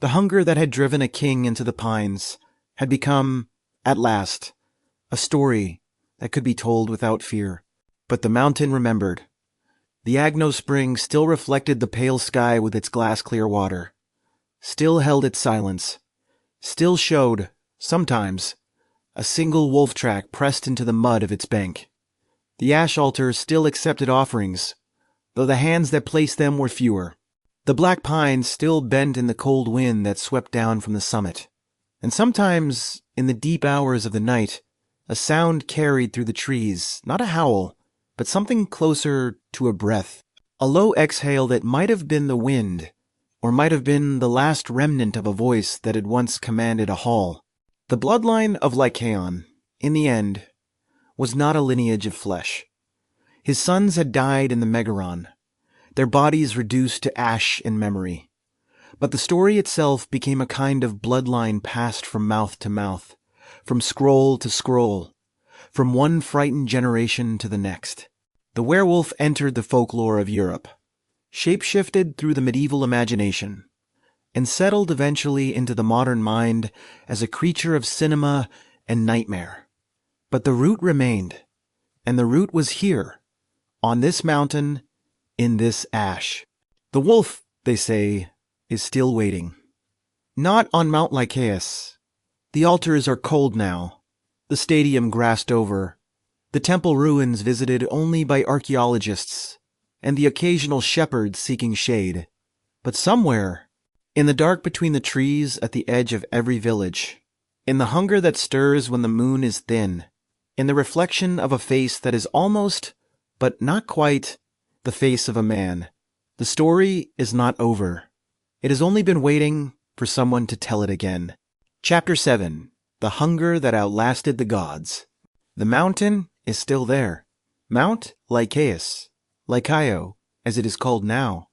The hunger that had driven a king into the pines had become, at last, a story that could be told without fear. But the mountain remembered. The Agno spring still reflected the pale sky with its glass-clear water, still held its silence, still showed, sometimes, a single wolf track pressed into the mud of its bank. The ash altar still accepted offerings, though the hands that placed them were fewer. The black pines still bent in the cold wind that swept down from the summit. And sometimes, in the deep hours of the night, a sound carried through the trees, not a howl, but something closer to a breath. A low exhale that might have been the wind, or might have been the last remnant of a voice that had once commanded a hall. The bloodline of Lycaon, in the end, was not a lineage of flesh. His sons had died in the Megaron, their bodies reduced to ash in memory. But the story itself became a kind of bloodline passed from mouth to mouth, from scroll to scroll, from one frightened generation to the next. The werewolf entered the folklore of Europe, shape-shifted through the medieval imagination, and settled eventually into the modern mind as a creature of cinema and nightmare. But the root remained, and the root was here, on this mountain, in this ash. The wolf, they say, is still waiting. Not on Mount Lycaeus. The altars are cold now, the stadium grassed over, the temple ruins visited only by archaeologists, and the occasional shepherd seeking shade. But somewhere, in the dark between the trees at the edge of every village, in the hunger that stirs when the moon is thin, in the reflection of a face that is almost, but not quite, the face of a man, the story is not over. It has only been waiting for someone to tell it again. Chapter 7. The Hunger That Outlasted the Gods. The mountain is still there. Mount Lycaeus, Lycaeo, as it is called now,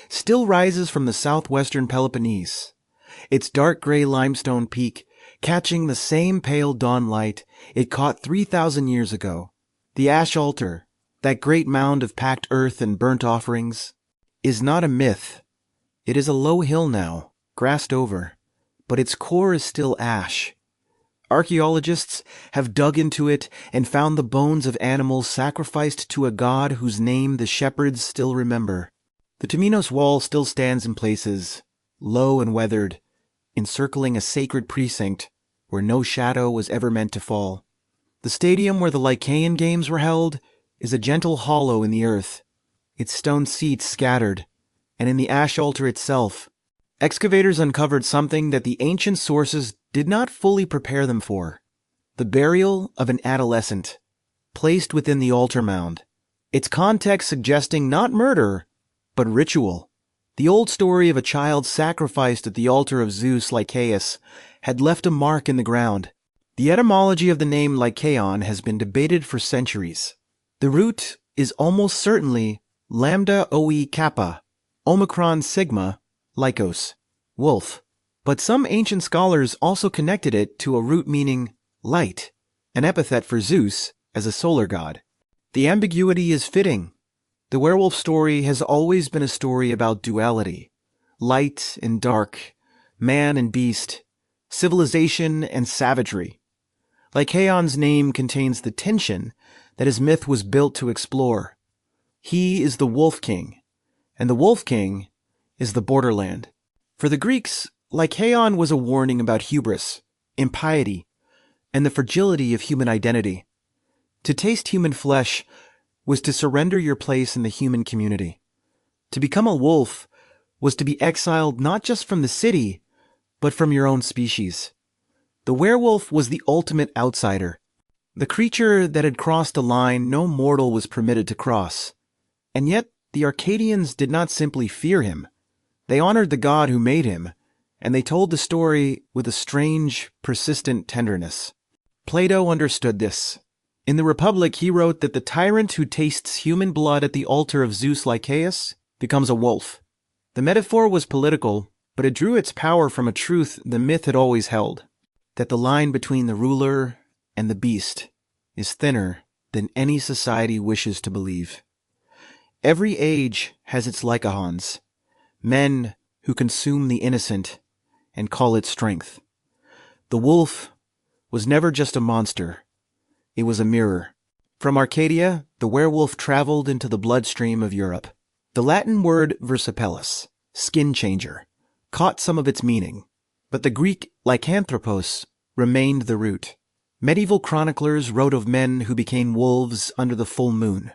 still rises from the southwestern Peloponnese, its dark gray limestone peak catching the same pale dawn light it caught 3,000 years ago. The ash altar, that great mound of packed earth and burnt offerings, is not a myth. It is a low hill now, grassed over, but its core is still ash. Archaeologists have dug into it and found the bones of animals sacrificed to a god whose name the shepherds still remember. The Temenos wall still stands in places, low and weathered, encircling a sacred precinct where no shadow was ever meant to fall. The stadium where the Lycaean games were held is a gentle hollow in the earth, its stone seats scattered, and in the ash altar itself, excavators uncovered something that the ancient sources did not fully prepare them for: the burial of an adolescent, placed within the altar mound, its context suggesting not murder, but ritual. The old story of a child sacrificed at the altar of Zeus Lycaeus had left a mark in the ground. The etymology of the name Lycaon has been debated for centuries. The root is almost certainly lambda OE kappa, omicron sigma, lycos, wolf. But some ancient scholars also connected it to a root meaning light, an epithet for Zeus as a solar god. The ambiguity is fitting. The werewolf story has always been a story about duality, light and dark, man and beast, civilization and savagery. Lycaon's name contains the tension that his myth was built to explore. He is the Wolf King, and the Wolf King is the borderland. For the Greeks, Lycaon was a warning about hubris, impiety, and the fragility of human identity. To taste human flesh was to surrender your place in the human community. To become a wolf was to be exiled not just from the city, but from your own species. The werewolf was the ultimate outsider, the creature that had crossed a line no mortal was permitted to cross. And yet the Arcadians did not simply fear him. They honored the god who made him, and they told the story with a strange, persistent tenderness. Plato understood this. In the Republic, he wrote that the tyrant who tastes human blood at the altar of Zeus Lycaeus becomes a wolf. The metaphor was political, but it drew its power from a truth the myth had always held, that the line between the ruler and the beast is thinner than any society wishes to believe. Every age has its Lycaons, men who consume the innocent and call it strength. The wolf was never just a monster. It was a mirror. From Arcadia, the werewolf traveled into the bloodstream of Europe. The Latin word versipellus, skin changer, caught some of its meaning, but the Greek lycanthropos remained the root. Medieval chroniclers wrote of men who became wolves under the full moon.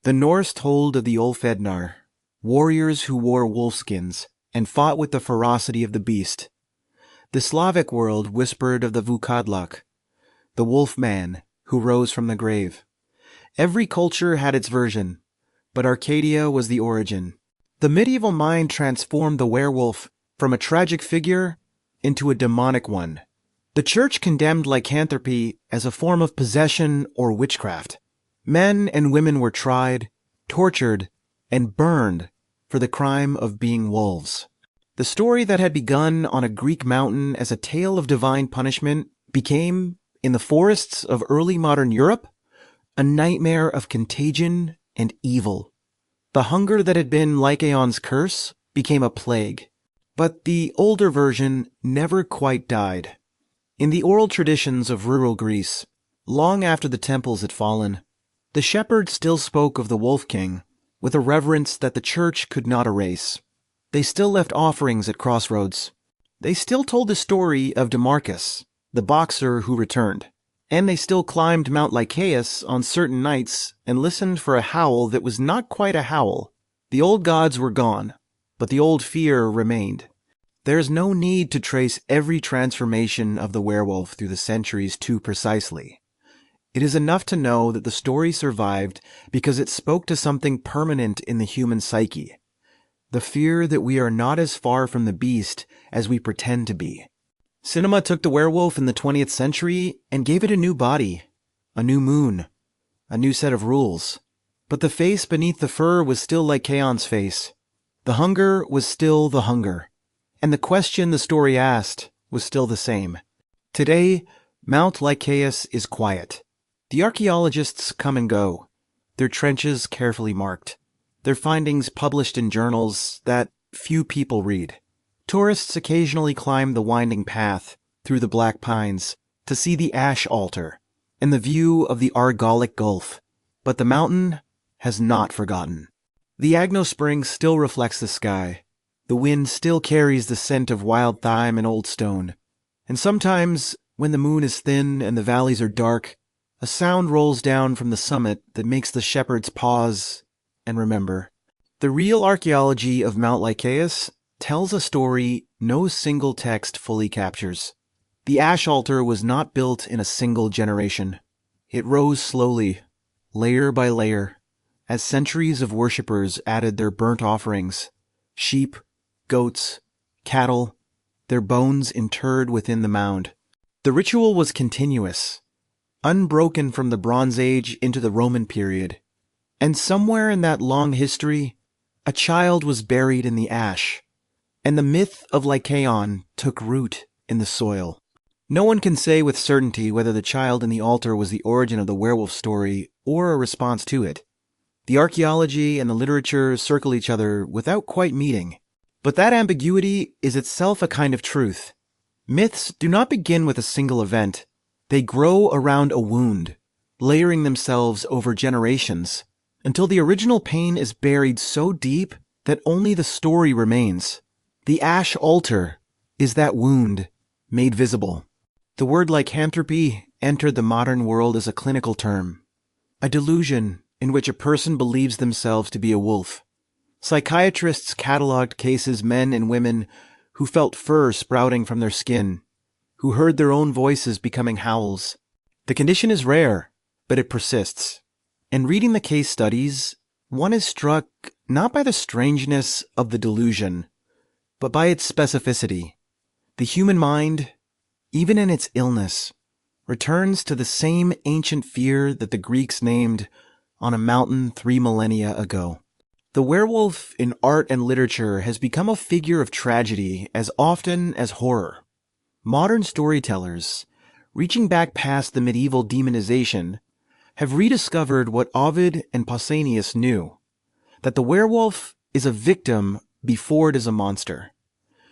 The Norse told of the Ulfednar, warriors who wore wolfskins and fought with the ferocity of the beast. The Slavic world whispered of the Vukadlak, the wolf man who rose from the grave. Every culture had its version, but Arcadia was the origin. The medieval mind transformed the werewolf from a tragic figure into a demonic one. The church condemned lycanthropy as a form of possession or witchcraft. Men and women were tried, tortured, and burned for the crime of being wolves. The story that had begun on a Greek mountain as a tale of divine punishment became, in the forests of early modern Europe, a nightmare of contagion and evil. The hunger that had been Lycaon's curse became a plague. But the older version never quite died. In the oral traditions of rural Greece, long after the temples had fallen, the shepherds still spoke of the Wolf King with a reverence that the church could not erase. They still left offerings at crossroads. They still told the story of Demarchus, the boxer who returned. And they still climbed Mount Lycaeus on certain nights and listened for a howl that was not quite a howl. The old gods were gone, but the old fear remained. There is no need to trace every transformation of the werewolf through the centuries too precisely. It is enough to know that the story survived because it spoke to something permanent in the human psyche. The fear that we are not as far from the beast as we pretend to be. Cinema took the werewolf in the 20th century and gave it a new body, a new moon, a new set of rules. But the face beneath the fur was still Lycaon's face. The hunger was still the hunger. And the question the story asked was still the same. Today, Mount Lycaeus is quiet. The archaeologists come and go, their trenches carefully marked, their findings published in journals that few people read. Tourists occasionally climb the winding path through the black pines to see the ash altar and the view of the Argolic Gulf, but the mountain has not forgotten. The Agno Spring still reflects the sky. The wind still carries the scent of wild thyme and old stone, and sometimes When the moon is thin and the valleys are dark, a sound rolls down from the summit that makes the shepherds pause and remember. The real archaeology of Mount Lycaeus tells a story no single text fully captures. The ash altar was not built in a single generation. It rose slowly, layer by layer, as centuries of worshippers added their burnt offerings, sheep, goats, cattle, their bones interred within the mound. The ritual was continuous, unbroken from the Bronze Age into the Roman period. And somewhere in that long history, a child was buried in the ash, and the myth of Lycaon took root in the soil. No one can say with certainty whether the child in the altar was the origin of the werewolf story or a response to it. The archaeology and the literature circle each other without quite meeting. But that ambiguity is itself a kind of truth. Myths do not begin with a single event. They grow around a wound, layering themselves over generations, until the original pain is buried so deep that only the story remains. The ash altar is that wound made visible. The word lycanthropy entered the modern world as a clinical term, a delusion in which a person believes themselves to be a wolf. Psychiatrists cataloged cases men and women who felt fur sprouting from their skin, who heard their own voices becoming howls. The condition is rare, but it persists. And reading the case studies, one is struck not by the strangeness of the delusion, but by its specificity. The human mind, even in its illness, returns to the same ancient fear that the Greeks named on a mountain 3 millennia ago. The werewolf in art and literature has become a figure of tragedy as often as horror. Modern storytellers, reaching back past the medieval demonization, have rediscovered what Ovid and Pausanias knew, that the werewolf is a victim before it is a monster.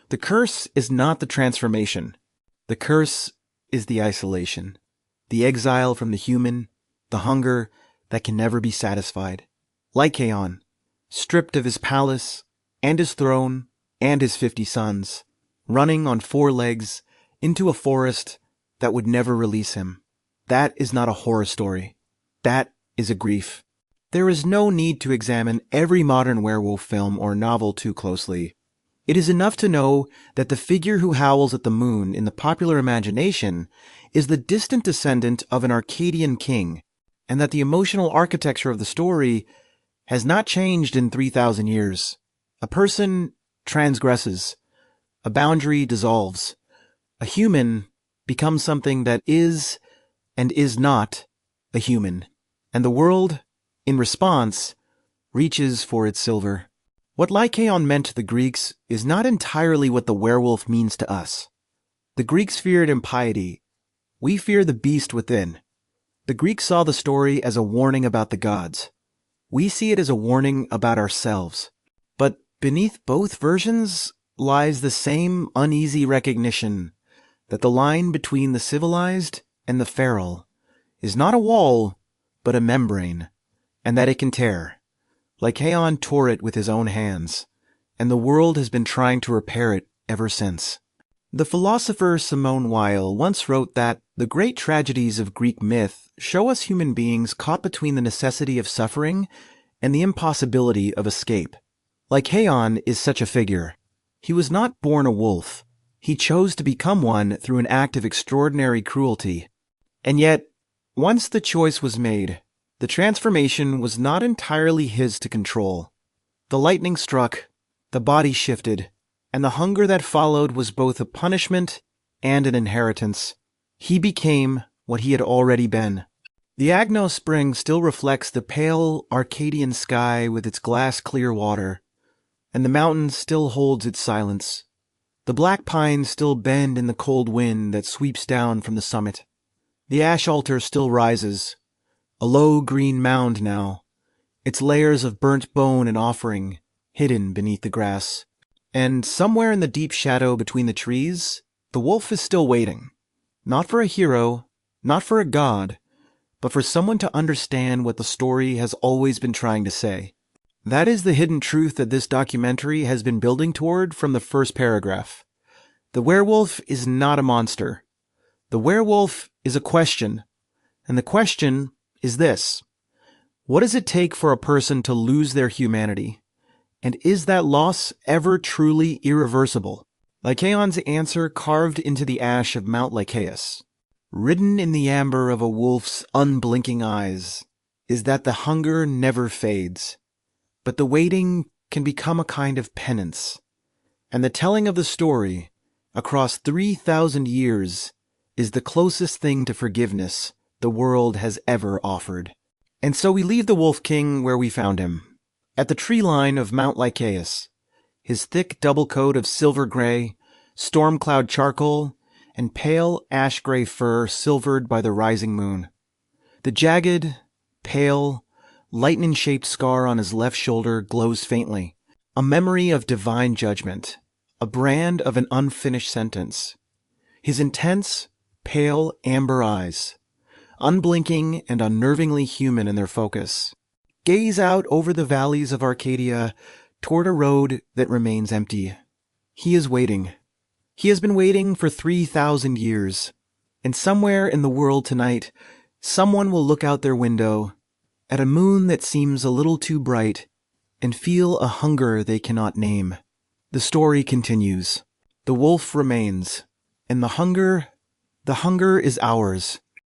The curse is not the transformation. The curse is the isolation, the exile from the human, the hunger that can never be satisfied. Lycaon, stripped of his palace and his throne and his 50 sons, running on 4 legs into a forest that would never release him. That is not a horror story. That is a grief. There is no need to examine every modern werewolf film or novel too closely. It is enough to know that the figure who howls at the moon in the popular imagination is the distant descendant of an Arcadian king, and that the emotional architecture of the story has not changed in 3,000 years. A person transgresses. A boundary dissolves. A human becomes something that is and is not a human. And the world, in response, reaches for its silver. What Lycaon meant to the Greeks is not entirely what the werewolf means to us. The Greeks feared impiety. We fear the beast within. The Greeks saw the story as a warning about the gods. We see it as a warning about ourselves. But beneath both versions lies the same uneasy recognition that the line between the civilized and the feral is not a wall, but a membrane, and that it can tear. Lycaon tore it with his own hands, and the world has been trying to repair it ever since. The philosopher Simone Weil once wrote that the great tragedies of Greek myth show us human beings caught between the necessity of suffering and the impossibility of escape. Lycaon is such a figure. He was not born a wolf. He chose to become one through an act of extraordinary cruelty. And yet, once the choice was made, the transformation was not entirely his to control. The lightning struck, the body shifted, and the hunger that followed was both a punishment and an inheritance. He became what he had already been. The Agno Spring still reflects the pale Arcadian sky with its glass-clear water, and the mountain still holds its silence. The black pines still bend in the cold wind that sweeps down from the summit. The ash altar still rises, a low green mound now, its layers of burnt bone and offering hidden beneath the grass. And somewhere in the deep shadow between the trees, the wolf is still waiting. Not for a hero, not for a god, but for someone to understand what the story has always been trying to say. That is the hidden truth that this documentary has been building toward from the first paragraph. The werewolf is not a monster. The werewolf is a question, and the question is this: what does it take for a person to lose their humanity? And is that loss ever truly irreversible? Lycaon's answer carved into the ash of Mount Lycaeus, written in the amber of a wolf's unblinking eyes, is that the hunger never fades, but the waiting can become a kind of penance, and the telling of the story across 3,000 years is the closest thing to forgiveness the world has ever offered. And so we leave the Wolf King where we found him, at the tree line of Mount Lycaeus, his thick double coat of silver gray, storm cloud charcoal, and pale ash-gray fur silvered by the rising moon. The jagged, pale, lightning-shaped scar on his left shoulder glows faintly, a memory of divine judgment, a brand of an unfinished sentence. His intense, pale amber eyes, unblinking and unnervingly human in their focus, gaze out over the valleys of Arcadia toward a road that remains empty. He is waiting. He has been waiting for 3,000 years, and somewhere in the world tonight, someone will look out their window at a moon that seems a little too bright and feel a hunger they cannot name. The story continues. The wolf remains, and the hunger is ours.